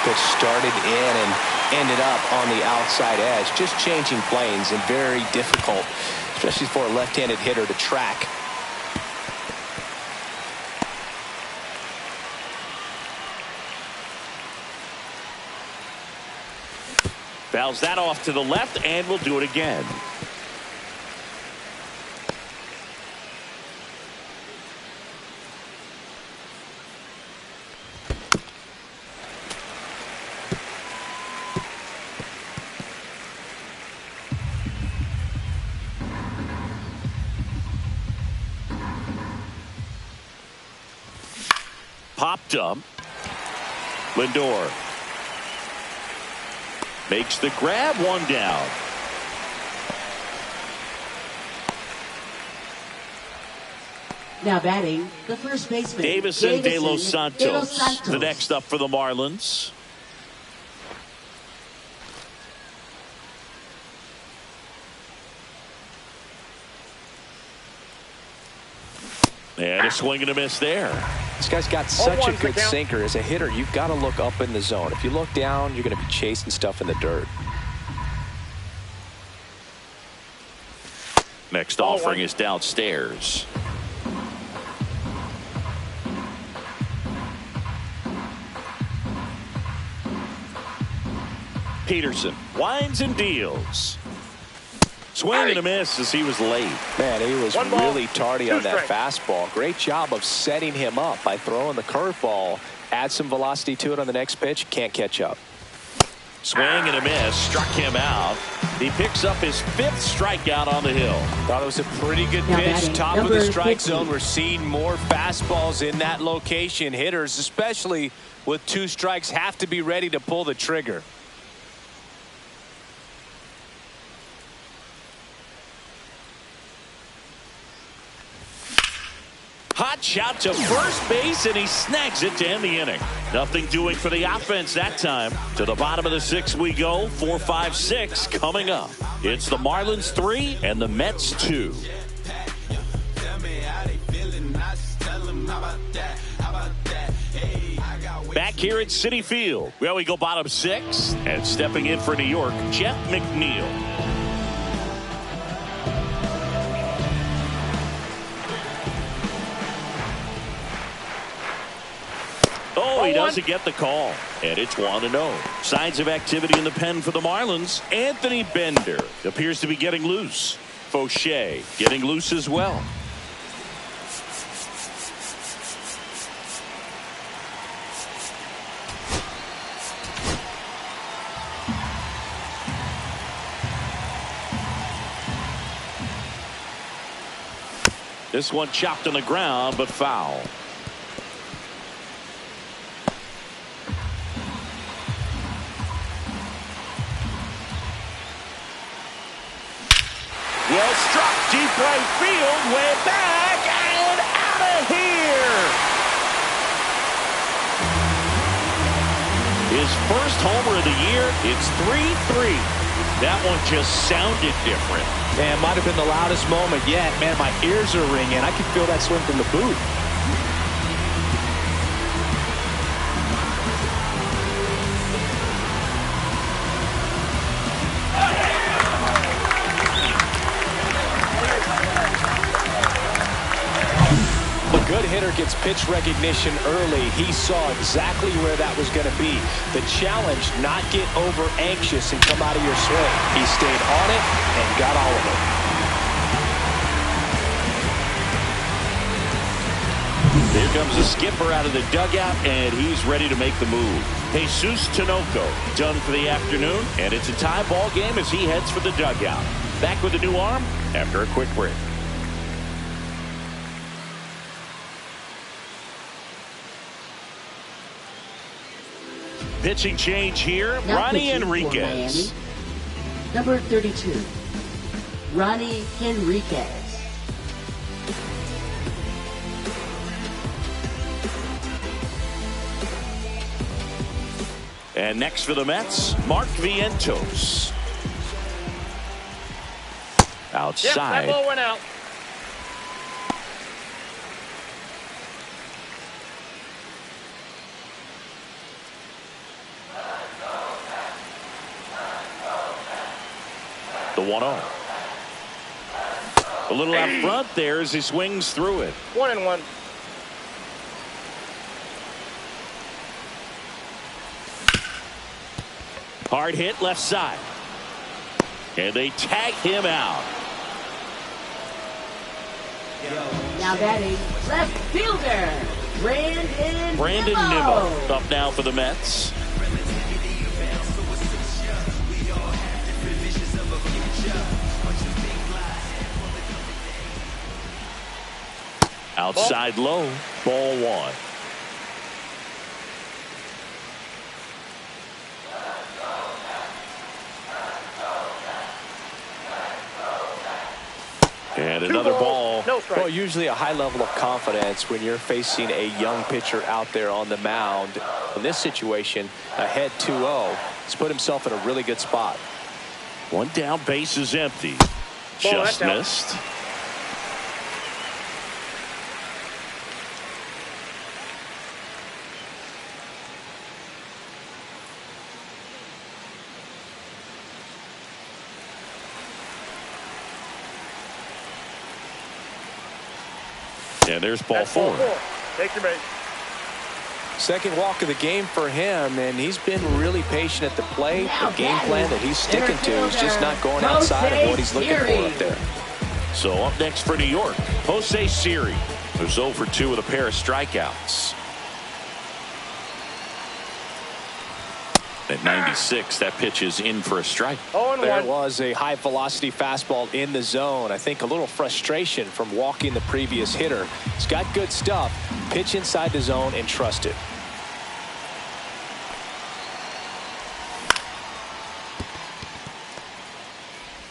Pitch started in and ended up on the outside edge. Just changing planes and very difficult, especially for a left-handed hitter to track. Fouls that off to the left, and we'll do it again. Popped up. Lindor makes the grab, one down. Now batting, the first baseman. Davison de los Santos, the next up for the Marlins. And a swing and a miss there. This guy's got such a good sinker. As a hitter, you've got to look up in the zone. If you look down, you're going to be chasing stuff in the dirt. Next offering is downstairs. Peterson winds and deals. Swing and a miss as he was late. Man, he was really tardy on that fastball. Great job of setting him up by throwing the curveball. Add some velocity to it on the next pitch. Can't catch up. Swing and a miss. Struck him out. He picks up his 5th strikeout on the hill. Thought it was a pretty good pitch. Top of the strike zone. We're seeing more fastballs in that location. Hitters, especially with 2 strikes, have to be ready to pull the trigger. Hot shot to first base, and he snags it to end the inning. Nothing doing for the offense that time. To the bottom of the 6th we go. 4, 5, 6 coming up. It's the Marlins 3 and the Mets 2. Back here at Citi Field, where we go bottom 6, and stepping in for New York, Jeff McNeil. Oh, he doesn't get the call, and it's 1-0. Signs of activity in the pen for the Marlins. Anthony Bender appears to be getting loose. Fauché getting loose as well. This one chopped on the ground, but foul. Well struck, deep right field, way back, and out of here. His first homer of the year, it's 3-3. That one just sounded different. Man, might have been the loudest moment yet. Man, my ears are ringing. I can feel that swing from the booth. A good hitter hitter gets pitch recognition early, he saw exactly where that was going to be. The challenge, not get over anxious and come out of your swing. He stayed on it and got all of it. Here comes the skipper out of the dugout, and he's ready to make the move. Jesus Tinoco done for the afternoon, and it's a tie ball game as he heads for the dugout. Back with a new arm after a quick break. Pitching change here, Now Ronnie pitching for Enriquez. Miami, number 32, Ronnie Enriquez. And next for the Mets, Mark Vientos. Outside. Yep, that ball went out. The 1-0. A little out front there as he swings through it. 1-1. Hard hit left side. And they tag him out. Now batting left fielder, Brandon Nimmo up now for the Mets. Outside low, ball one. And another ball. No strike. Well, usually a high level of confidence when you're facing a young pitcher out there on the mound. In this situation, ahead 2-0. He's put himself in a really good spot. One down, base is empty. Ball, Just that's out. missed. And there's ball That's ball four. Take your base. Second walk of the game for him, and he's been really patient at the plate. The game plan that he's sticking to is just not going outside of what he's looking for up there. So up next for New York, Jose Siri, who's 0 for 2 with a pair of strikeouts. At 96, that pitch is in for a strike. 0-1. There was a high velocity fastball in the zone. I think a little frustration from walking the previous hitter. He's got good stuff. Pitch inside the zone and trust it.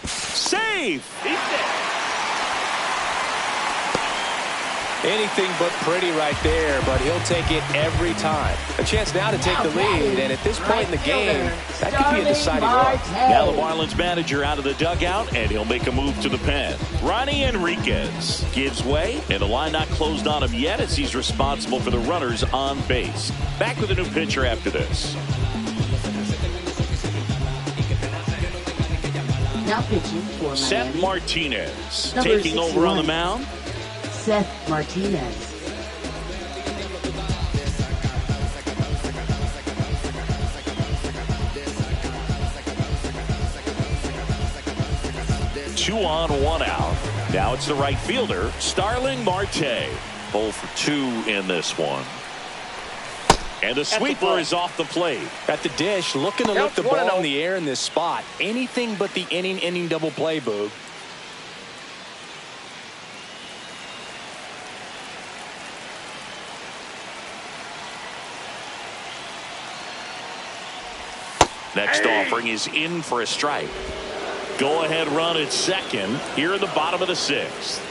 Safe. He's dead. Anything but pretty right there, but he'll take it every time. A chance now to take the lead, and at this point in the game, that could be a deciding run. Now the Marlins manager out of the dugout, and he'll make a move to the pen. Ronnie Enriquez gives way, and the line not closed on him yet as he's responsible for the runners on base. Back with a new pitcher after this. Now pitching for Seth Miami, Martinez Number taking over on the 61. mound. Seth Martinez. Two on, one out. Now it's the right fielder, Starling Marte. 0 for 2 in this one. And the sweeper is off the plate. At the dish, looking to look Counts the ball 1-0. in the air in this spot. Anything but the inning double play, Boog. Next offering is in for a strike. Go ahead run at second here in the bottom of the 6th.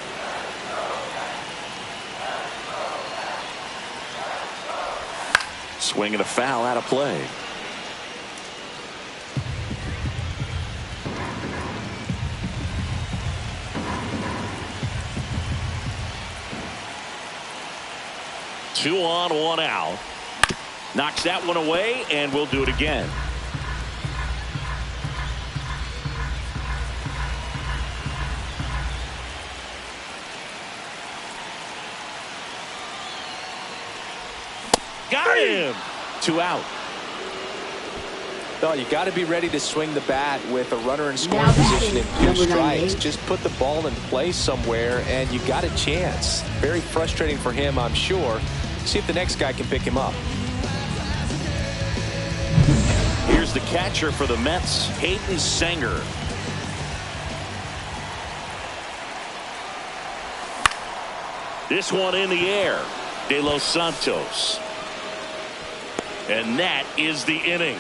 Swing and a foul out of play. Two on, one out. Knocks that one away, and we'll do it again. got him. 2 out. No, you got to be ready to swing the bat with a runner in scoring position and 2 strikes. Just put the ball in play somewhere, and you got a chance. Very frustrating for him, I'm sure. See if the next guy can pick him up. Here's the catcher for the Mets, Hayden Sanger. This one in the air. De Los Santos. And that is the inning.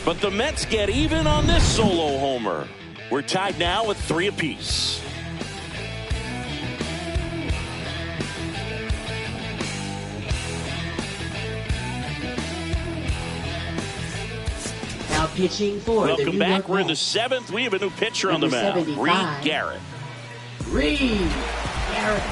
But the Mets get even on this solo homer. We're tied now with 3 apiece. Now pitching for the Welcome New back. York We're in the Mets. 7th. We have a new pitcher on the Number mound, 75. Reed Garrett. Reed Garrett.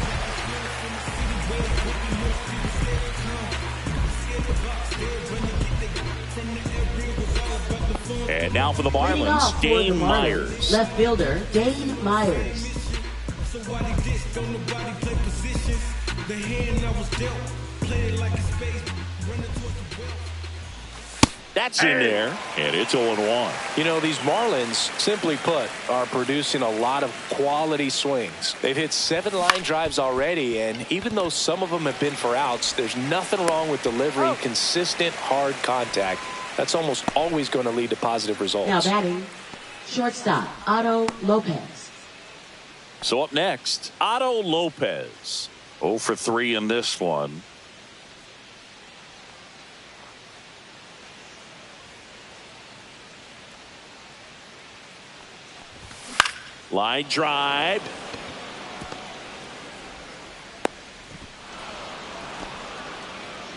And now for the Leading Marlins, off for the Dane Marlins, Myers. Left fielder, Dane Myers. That's in there, and it's 0-1. You know, these Marlins, simply put, are producing a lot of quality swings. They've hit 7 line drives already, and even though some of them have been for outs, there's nothing wrong with delivering consistent, hard contact. That's almost always going to lead to positive results. Now batting, shortstop, Otto Lopez. So up next, Otto Lopez. 0 for 3 in this one. Line drive.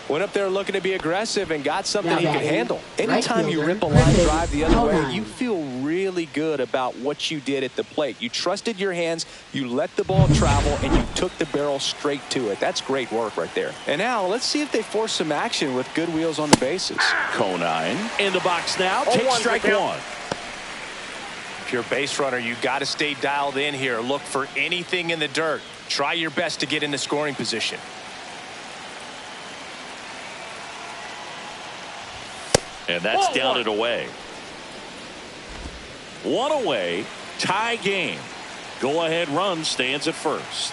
Went up there looking to be aggressive and got something he could handle. Anytime you rip a line Griffin drive the other way, Conine. you feel really good about what you did at the plate. You trusted your hands, you let the ball travel, and you took the barrel straight to it. That's great work right there. And now let's see if they force some action with good wheels on the bases. Conine in the box now. Take strike 1. If you're a base runner, you got to stay dialed in here. Look for anything in the dirt. Try your best to get in the scoring position. And that's down and away. 1 away. Tie game. Go ahead run stands at first.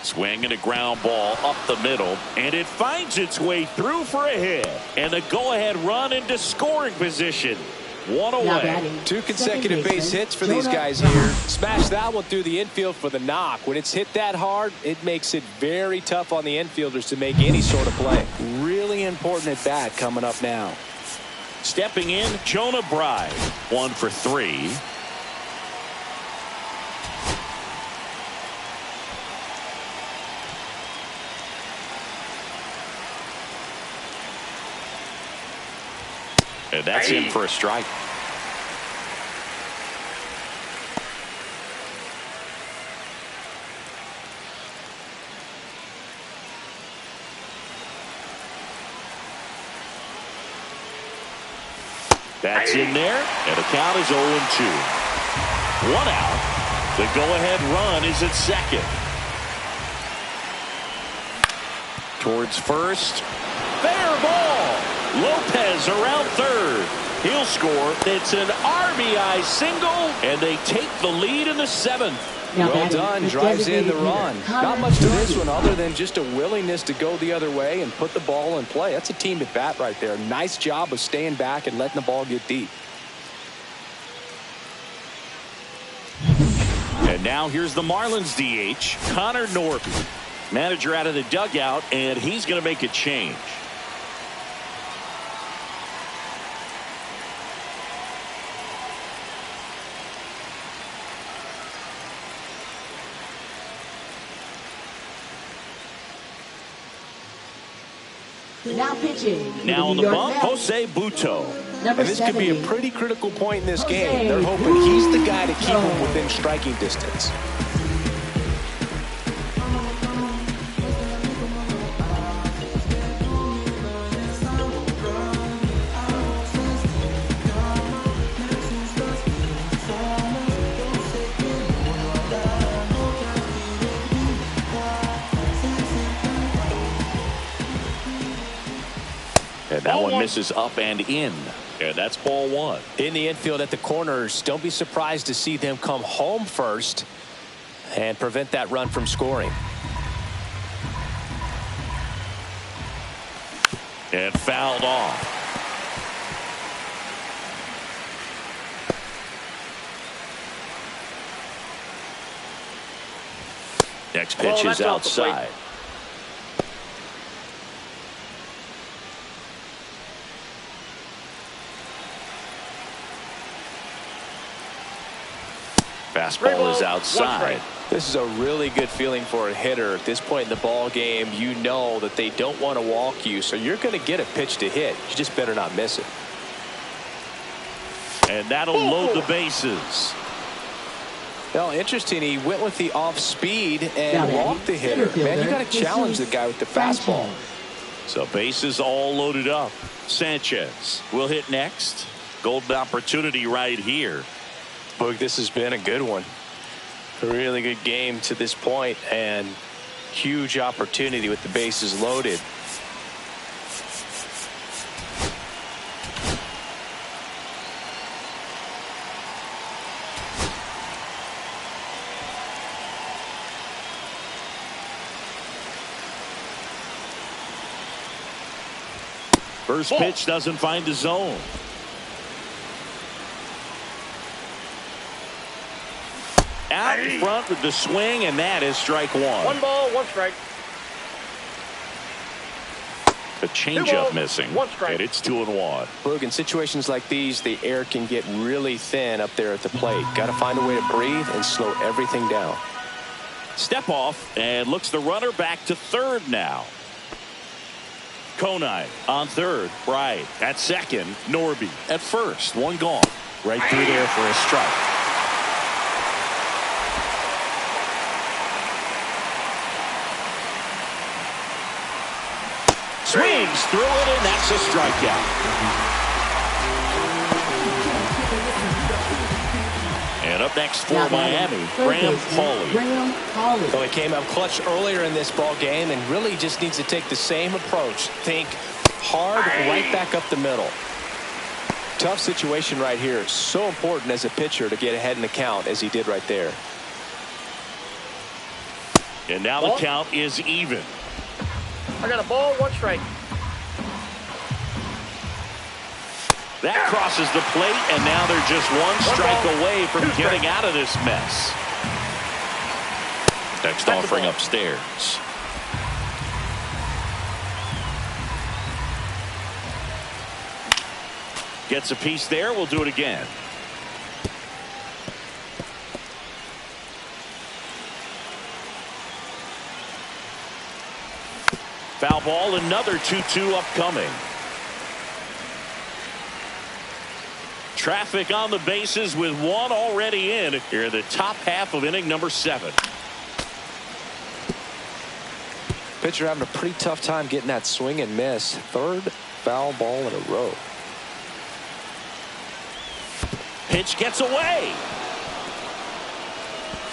Swing and a ground ball up the middle. And it finds its way through for a hit. And a go ahead run into scoring position. 1 away. 2 consecutive base hits for these guys here. Smash that one through the infield for the knock. When it's hit that hard, it makes it very tough on the infielders to make any sort of play. Really important at bat coming up now. Stepping in, Jonah Bride. 1 for 3. And that's in for a strike. That's in there, and the count is 0-2. 1 out. The go-ahead run is at second. Towards first. Fair ball. Lopez around third. He'll score. It's an RBI single, and they take the lead in the 7th. Well done. Drives in the run. Not much to this one other than just a willingness to go the other way and put the ball in play. That's a team at bat right there. Nice job of staying back and letting the ball get deep. And now here's the Marlins DH, Connor Norton. Manager out of the dugout, and he's going to make a change. Now pitching. Now on the bump, Jose Buto. Number And this could be a 70. pretty critical point in this game. They're hoping he's the guy to keep them within striking distance. misses up and in. And that's ball one. In the infield at the corners, don't be surprised to see them come home first and prevent that run from scoring. And fouled off. Next pitch is outside. Fastball is outside. This is a really good feeling for a hitter at this point in the ball game. You know that they don't want to walk you, so you're going to get a pitch to hit. You just better not miss it. And that'll load the bases. Well, interesting. He went with the off speed and walked the hitter. Man, you got to challenge the guy with the fastball. So bases all loaded up. Sanchez will hit next. Golden opportunity right here. Boog, this has been a good one. A really good game to this point, and huge opportunity with the bases loaded. First pitch doesn't find the zone. Out in front with the swing, and that is strike one. 1 ball, 1 strike. The changeup missing. 1 strike. And it's 2-1. Boog, in situations like these, the air can get really thin up there at the plate. Got to find a way to breathe and slow everything down. Step off and looks the runner back to third now. Conine on third. Right at second. Norby at first. One gone. Right through there for a strike. Swings through it, and that's a strikeout. And up next for Miami, Graham Pauley. So he came up clutch earlier in this ball game and really just needs to take the same approach. Think hard, right back up the middle. Tough situation right here. So important as a pitcher to get ahead in the count as he did right there. And now the count is even. I got a ball, 1 strike. That crosses the plate, and now they're just 1 strike away from getting out of this mess. Next offering upstairs. Gets a piece there. We'll do it again. Foul ball, another 2-2 upcoming. Traffic on the bases with 1 already in here in the top half of inning number 7. Pitcher having a pretty tough time getting that swing and miss. 3rd foul ball in a row. Pitch gets away.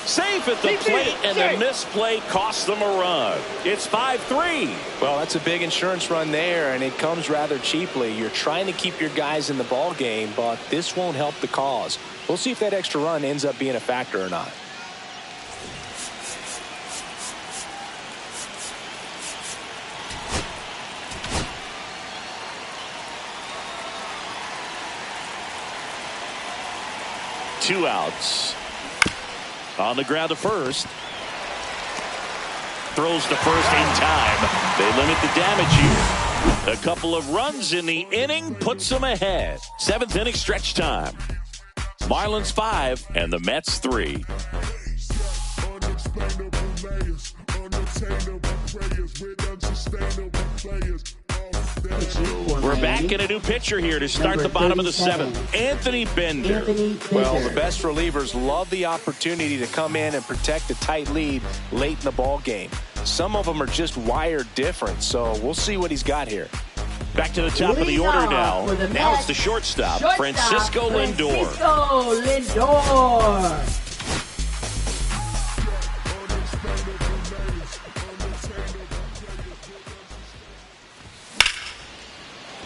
Safe at the plate, and the misplay costs them a run. It's 5-3. Well, that's a big insurance run there, and it comes rather cheaply. You're trying to keep your guys in the ball game, but this won't help the cause. We'll see if that extra run ends up being a factor or not. Two outs. On the ground to first. Throws to first in time. They limit the damage here. A couple of runs in the inning puts them ahead. 7th inning stretch time. Marlins 5 and the Mets 3. We're back in a new pitcher here to start the bottom of the 7th. Anthony Bender. Well, the best relievers love the opportunity to come in and protect a tight lead late in the ball game. Some of them are just wired different, so we'll see what he's got here. Back to the top of the order now. Now it's the shortstop, Francisco Lindor.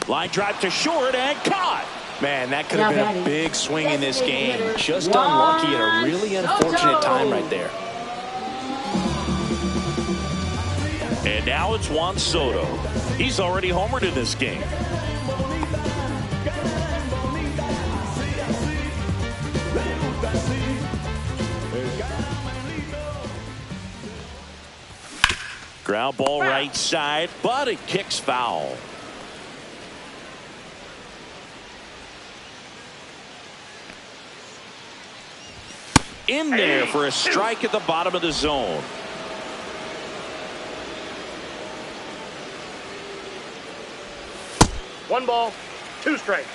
Line drive to short and caught. Man, that could have been a big swing in this game. Just unlucky at a really unfortunate time right there. And now it's Juan Soto. He's already homered in this game. Ground ball right side, but it kicks foul. In there for a strike at the bottom of the zone. One ball, two strikes.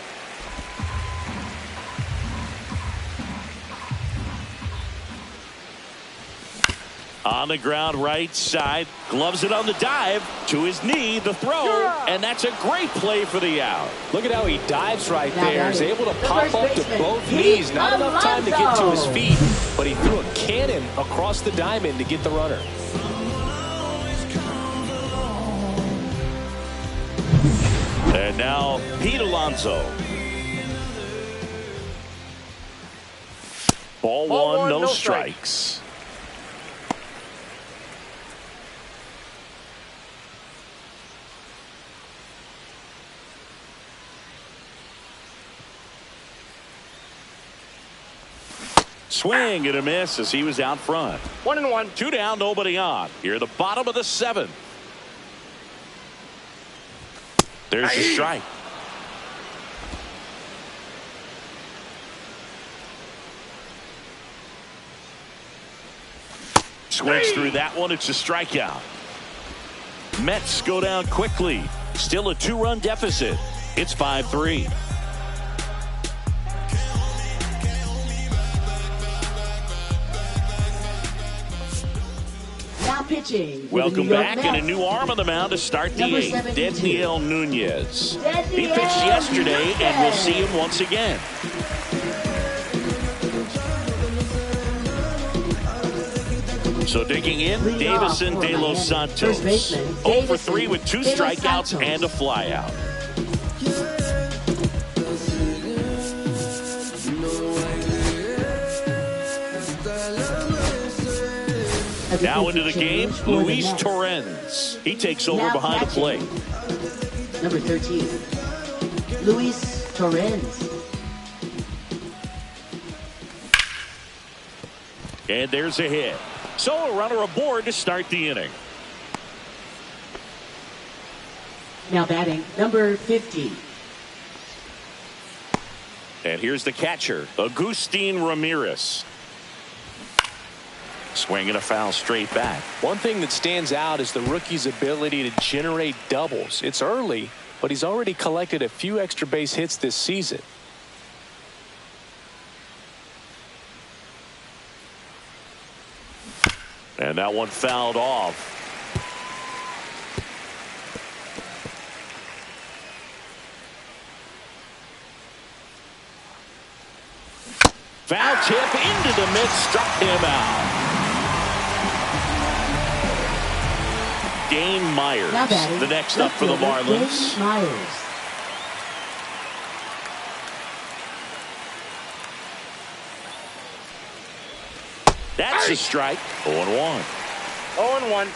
On the ground right side, gloves it on the dive to his knee, the throw, and that's a great play for the out. Look at how he dives right there. He's able to pop up to both knees. Not enough time to get to his feet, but he threw a cannon across the diamond to get the runner. And now Pete Alonso. Ball one, no strikes. Swing and a miss as he was out front. 1-1. 2 down, nobody on. Here at the bottom of the 7th. There's a strike. Swings through that one. It's a strikeout. Mets go down quickly. Still a 2-run deficit. It's 5-3. Pitching. Welcome back, and a new arm on the mound to start the 8th. Daniel Nunez. He pitched yesterday, and we'll see him once again. So digging in, Davison De Los Santos. 0 for 3 with 2 strikeouts and a flyout. Now into the game, Luis Torrens. He takes over behind the plate. Number 13, Luis Torrens. And there's a hit. So a runner aboard to start the inning. Now batting, number 50. And here's the catcher, Agustin Ramirez. Swinging a foul straight back. One thing that stands out is the rookie's ability to generate doubles. It's early, but he's already collected a few extra base hits this season. And that one fouled off. Foul tip into the mid, struck him out. Dane Myers, the next up for the Marlins. That's a strike. 0-1. 0-1.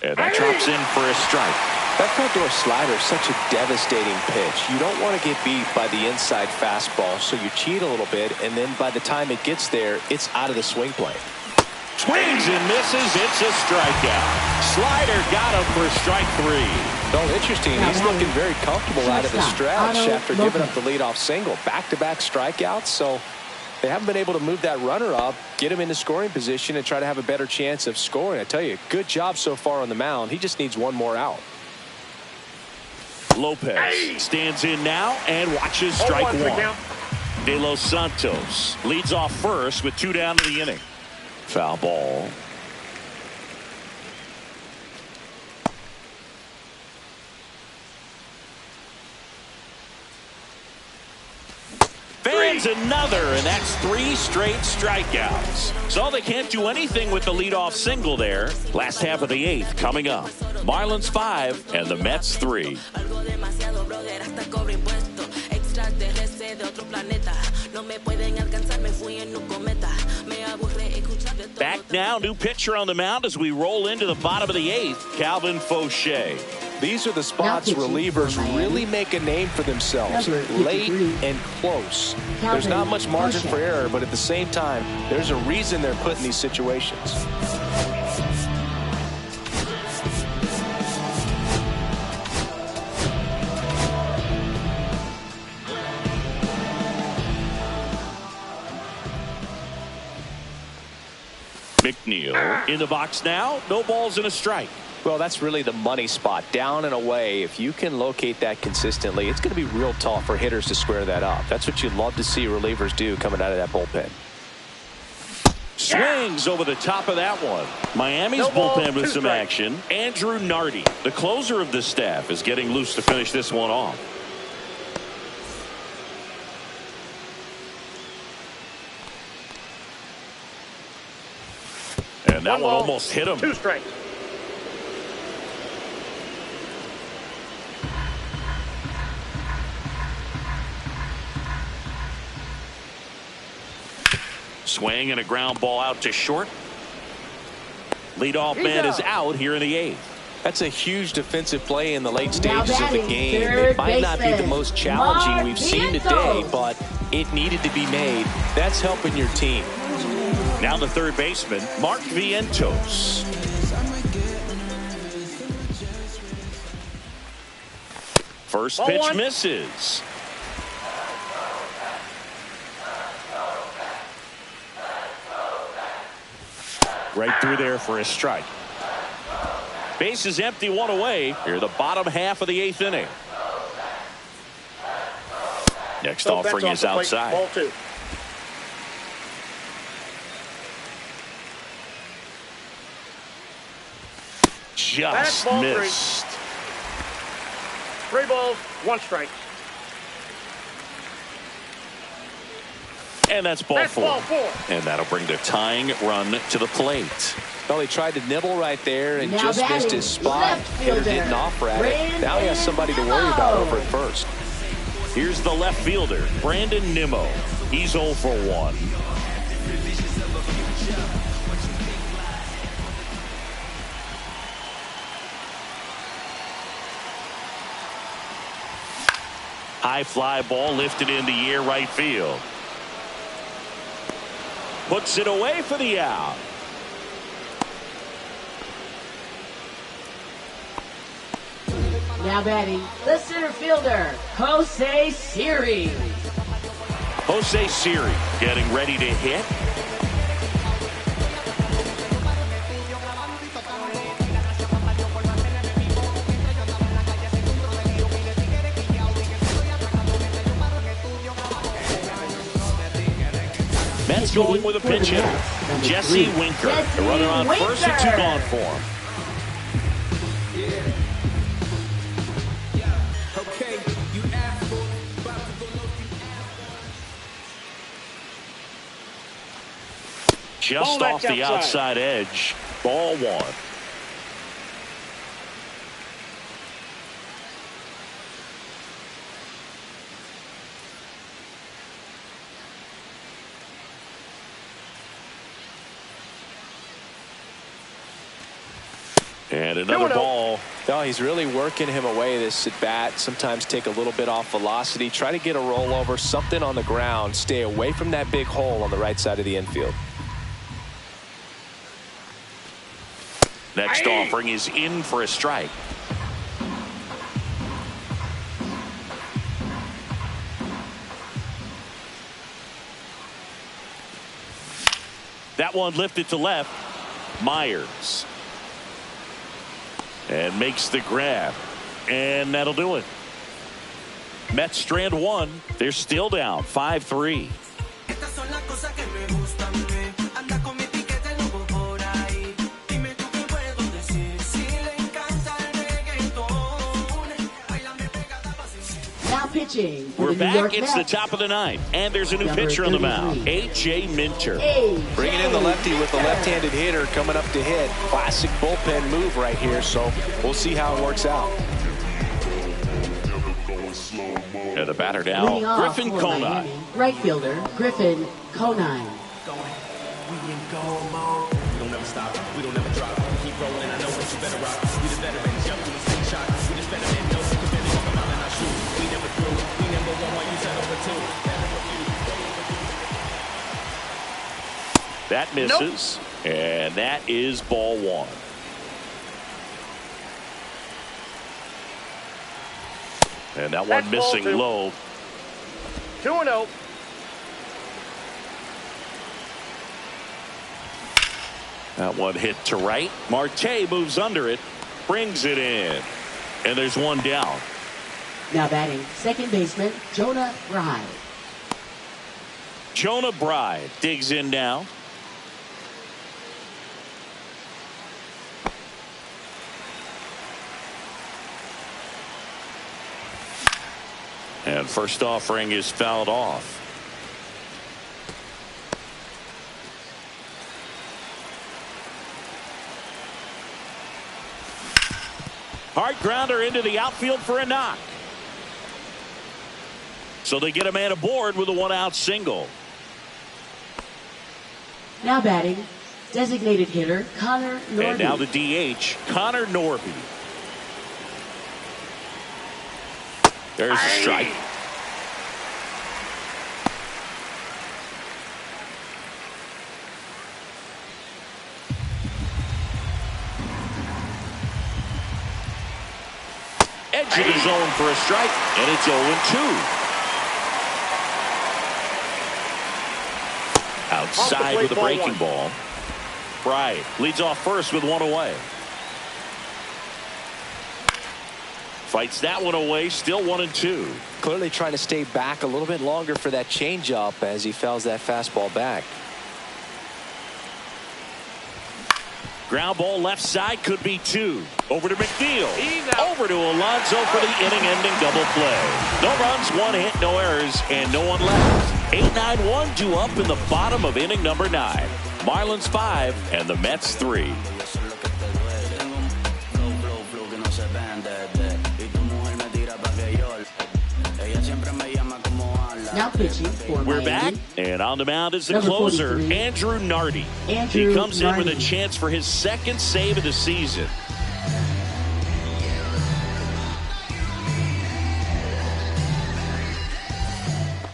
And that drops in for a strike. That front door slider is such a devastating pitch. You don't want to get beat by the inside fastball, so you cheat a little bit, and then by the time it gets there, it's out of the swing plane. Swings and misses. It's a strikeout. Slider got him for strike 3. No, interesting. He's looking very comfortable out of the stretch after giving up the leadoff single. Back-to-back strikeouts, so they haven't been able to move that runner up, get him into scoring position, and try to have a better chance of scoring. I tell you, good job so far on the mound. He just needs one more out. Lopez stands in now and watches strike 1. De Los Santos leads off first with 2 down to the inning. Foul ball. lands another, and that's 3 straight strikeouts. So they can't do anything with the leadoff single there. Last half of the 8th coming up. Marlins 5 and the Mets 3. Back now, new pitcher on the mound as we roll into the bottom of the 8th, Calvin Fauché. These are the spots relievers really make a name for themselves, late and close. There's not much margin for error, but at the same time, there's a reason they're put in these situations. McNeil in the box now. No balls and a strike. Well, that's really the money spot. Down and away. If you can locate that consistently, it's going to be real tough for hitters to square that up. That's what you'd love to see relievers do coming out of that bullpen. Swings over the top of that one. Miami's bullpen with some action. Andrew Nardi, the closer of the staff, is getting loose to finish this one off. And that one almost hit him. 2 strikes. Swing and a ground ball out to short. Leadoff man is out here in the 8th. That's a huge defensive play in the late stages of the game. It might not be the most challenging we've seen today, but it needed to be made. That's helping your team. Now the third baseman, Mark Vientos. First pitch misses. Right through there for a strike. Base is empty, 1 away. Here the bottom half of the 8th inning. Next offering is outside. Ball 2. Just missed. 3 balls, 1 strike. And that's ball 4. Ball 4. And that'll bring the tying run to the plate. Well, he tried to nibble right there and just missed his spot. Hitter didn't offer at it. Now he has somebody to worry about over at first. Here's the left fielder, Brandon Nimmo. He's 0 for 1. High fly ball lifted in the air right field. Puts it away for the out. Now batting, the center fielder, Jose Siri. Jose Siri getting ready to hit. Mets going with a pinch hitter, Jesse Winker. The runner on first and 2 gone for him. Just off the outside edge. Ball 1. And another ball. Oh, he's really working him away this at bat. Sometimes take a little bit off velocity. Try to get a rollover, something on the ground. Stay away from that big hole on the right side of the infield. Next offering is in for a strike. That one lifted to left. Myers. And makes the grab. And that'll do it. Mets strand 1. They're still down 5-3. pitching for We're the New back. York It's the Mets. top of the ninth, and there's a new Number pitcher on the mound, 33. A.J. Minter. Bringing in the lefty with the left-handed hitter coming up to hit. Classic bullpen move right here, so we'll see how it works out. And the batter Leading now, off Griffin for Conine. Miami, right fielder Griffin Conine. We in go mode. We don't never stop. We don't never drop. Keep rolling. I know what you better rock. We the veterans. Jump to the same shot. We just better than no. We can barely talk about in our shoes. We never through. We never won while you settle for two. That misses, and that is ball one. And that one That's ball missing two. low. 2-0. That one hit to right. Marte moves under it, brings it in, and there's one down. Now batting second baseman Jonah Bride. Jonah Bride digs in now. And first offering is fouled off. Hard grounder into the outfield for a knock. So they get a man aboard with a one-out single. Now batting designated hitter Connor Norby. And now the DH, Connor Norby. There's a strike. Edge of the zone for a strike, and it's 0-2. Outside with a breaking ball. Bride leads off first with one away. Fights that one away, still 1-2. Clearly trying to stay back a little bit longer for that changeup as he fouls that fastball back. Ground ball left side, could be two. Over to McNeil. Over to Alonso for the inning-ending double play. No runs, one hit, no errors, and no one left. 8-9-1 due up in the bottom of inning number 9. Marlins 5 and the Mets 3. Now pitching for We're Miami. back, and on the mound is the Number closer, 43. Andrew Nardi. Andrew He comes in with a Nardi. chance for his second save of the season.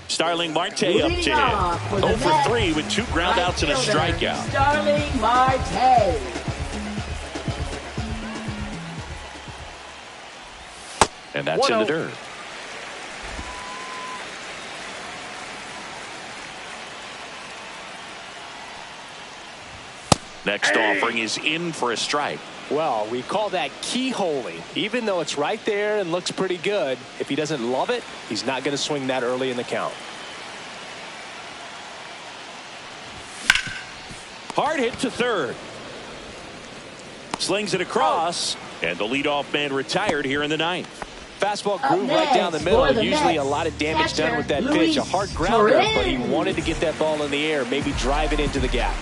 Starling Marte up Leading to off hit. for the 0 for Mets, 3 with 2 groundouts and a right fielder, strikeout. Starling Marte. And that's in the 1-0. dirt. Next offering is in for a strike. Well, we call that keyholing. Even though it's right there and looks pretty good, if he doesn't love it, he's not going to swing that early in the count. Hard hit to third. Slings it across, and the leadoff man retired here in the 9th. Fastball Up grew right down the next middle. for the Usually Mets, a lot of damage catcher done with that Luis pitch. A hard grounder, but he Torrens. wanted to get that ball in the air, maybe drive it into the gap.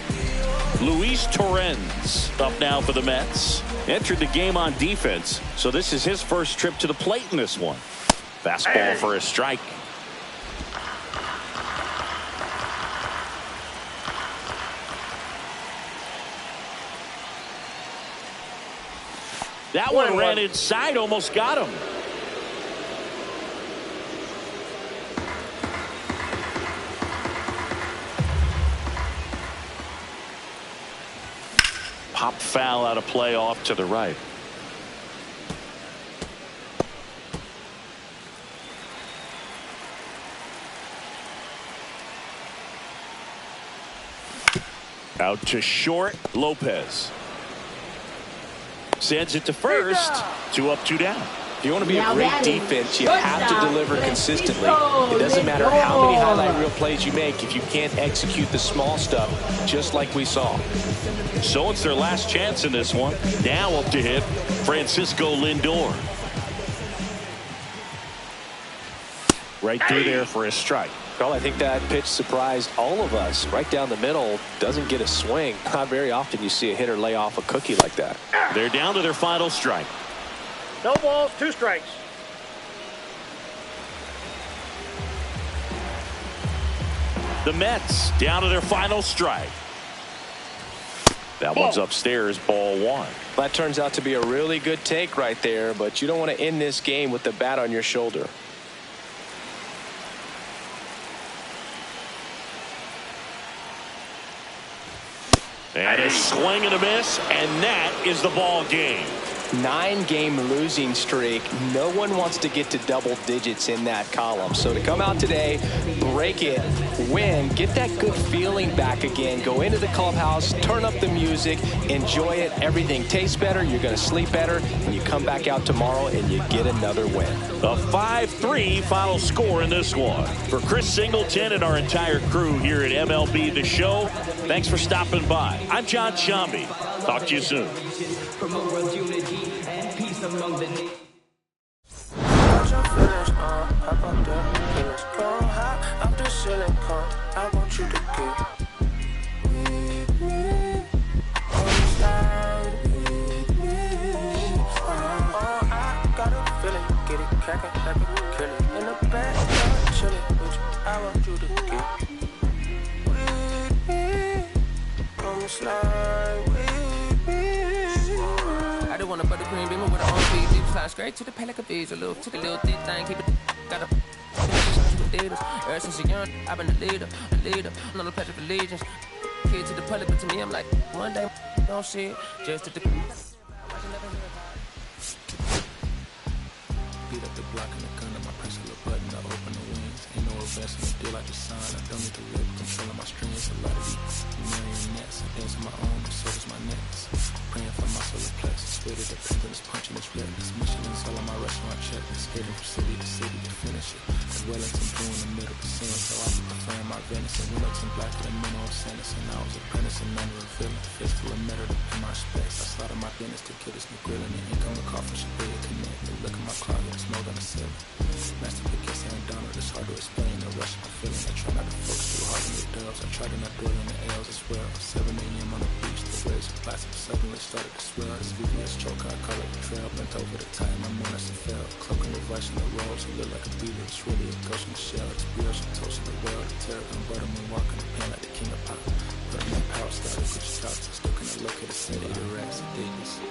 Luis Torrens up now for the Mets. Entered the game on defense, so this is his first trip to the plate in this one. Fastball for a strike. That one ran inside, almost got him. Pop foul out of play off to the right. Out to short, Lopez. Sends it to first. 2 up, 2 down. If you want to be Now a great batting, defense, you have to shortstop, deliver consistently. Francisco It doesn't matter how many Lindor. highlight reel plays you make if you can't execute the small stuff, just like we saw. So it's their last chance in this one. Now up to hit Francisco Lindor. right through there for a strike. Well, I think that pitch surprised all of us. Right down the middle, doesn't get a swing. Not very often you see a hitter lay off a cookie like that. They're down to their final strike. No balls, 2 strikes. The Mets down to their final strike. That one's upstairs, ball 1. That turns out to be a really good take right there, but you don't want to end this game with the bat on your shoulder. And a swing and a miss, and that is the ball game. 9-game losing streak. No one wants to get to double digits in that column. So to come out today, break it, win, get that good feeling back again, go into the clubhouse, turn up the music, enjoy it. Everything tastes better. You're going to sleep better. And you come back out tomorrow and you get another win. A 5-3 final score in this one. For Chris Singleton and our entire crew here at MLB The Show, thanks for stopping by. I'm John Shambi. Talk to you soon. Promote world unity and peace among the nations. I want you to get with me. Slide with me. Oh, I got a feeling. Get it crackin', like a kill it. In the back, chillin' with you. I want you to get with me. Come slide with me. I don't want a buttercream beamer with an on feed. Slide straight to the pelican bees. A little thick thing. Keep it. Got a. Ever since a young, I've been the leader, on the pledge of allegiance. Kid to the public, but to me, I'm like, one day, don't see it, just to the. Beat up the block in the gun, I press a little button, I open the wings. Ain't no invest in the deal like the sign. I don't need to live, controlling my strings. A lot of these marionettes, I dance on my own, but so does my necks. Praying for my solar plexus, spirit of dependence, punching this red. This Michelin's all on my restaurant checklist, skating from city to city to finish it. Wellington blue in the middle percent, so I was preferring my venison. Wellington black to the minnow of sentence, and I was apprentice and under a villain. Fistful of metal to pay my respects. I slaughter my business to kill this new grilling. And income the car from Shabia Connect. Look at my closet, it's more than a ceiling. Master Pickett and Donald, it's hard to explain. The rush of my feeling. I try not to focus too hard on the dubs. I try to not dwell on the L's as well. 7 a.m. on the beach, the waves of plastic suddenly started to swell. This VVS choke, I call it the trail. Bent over the time, my mourners and fell. Cloaking the vice in the rolls, it look like a beaver. It's really a ghost in the shell. It's real, she toasting the world. The terror gun butter me walking the pen like the king of pop. Putting my power started, Gucci couch. Still couldn't locate a city, the racks of digits.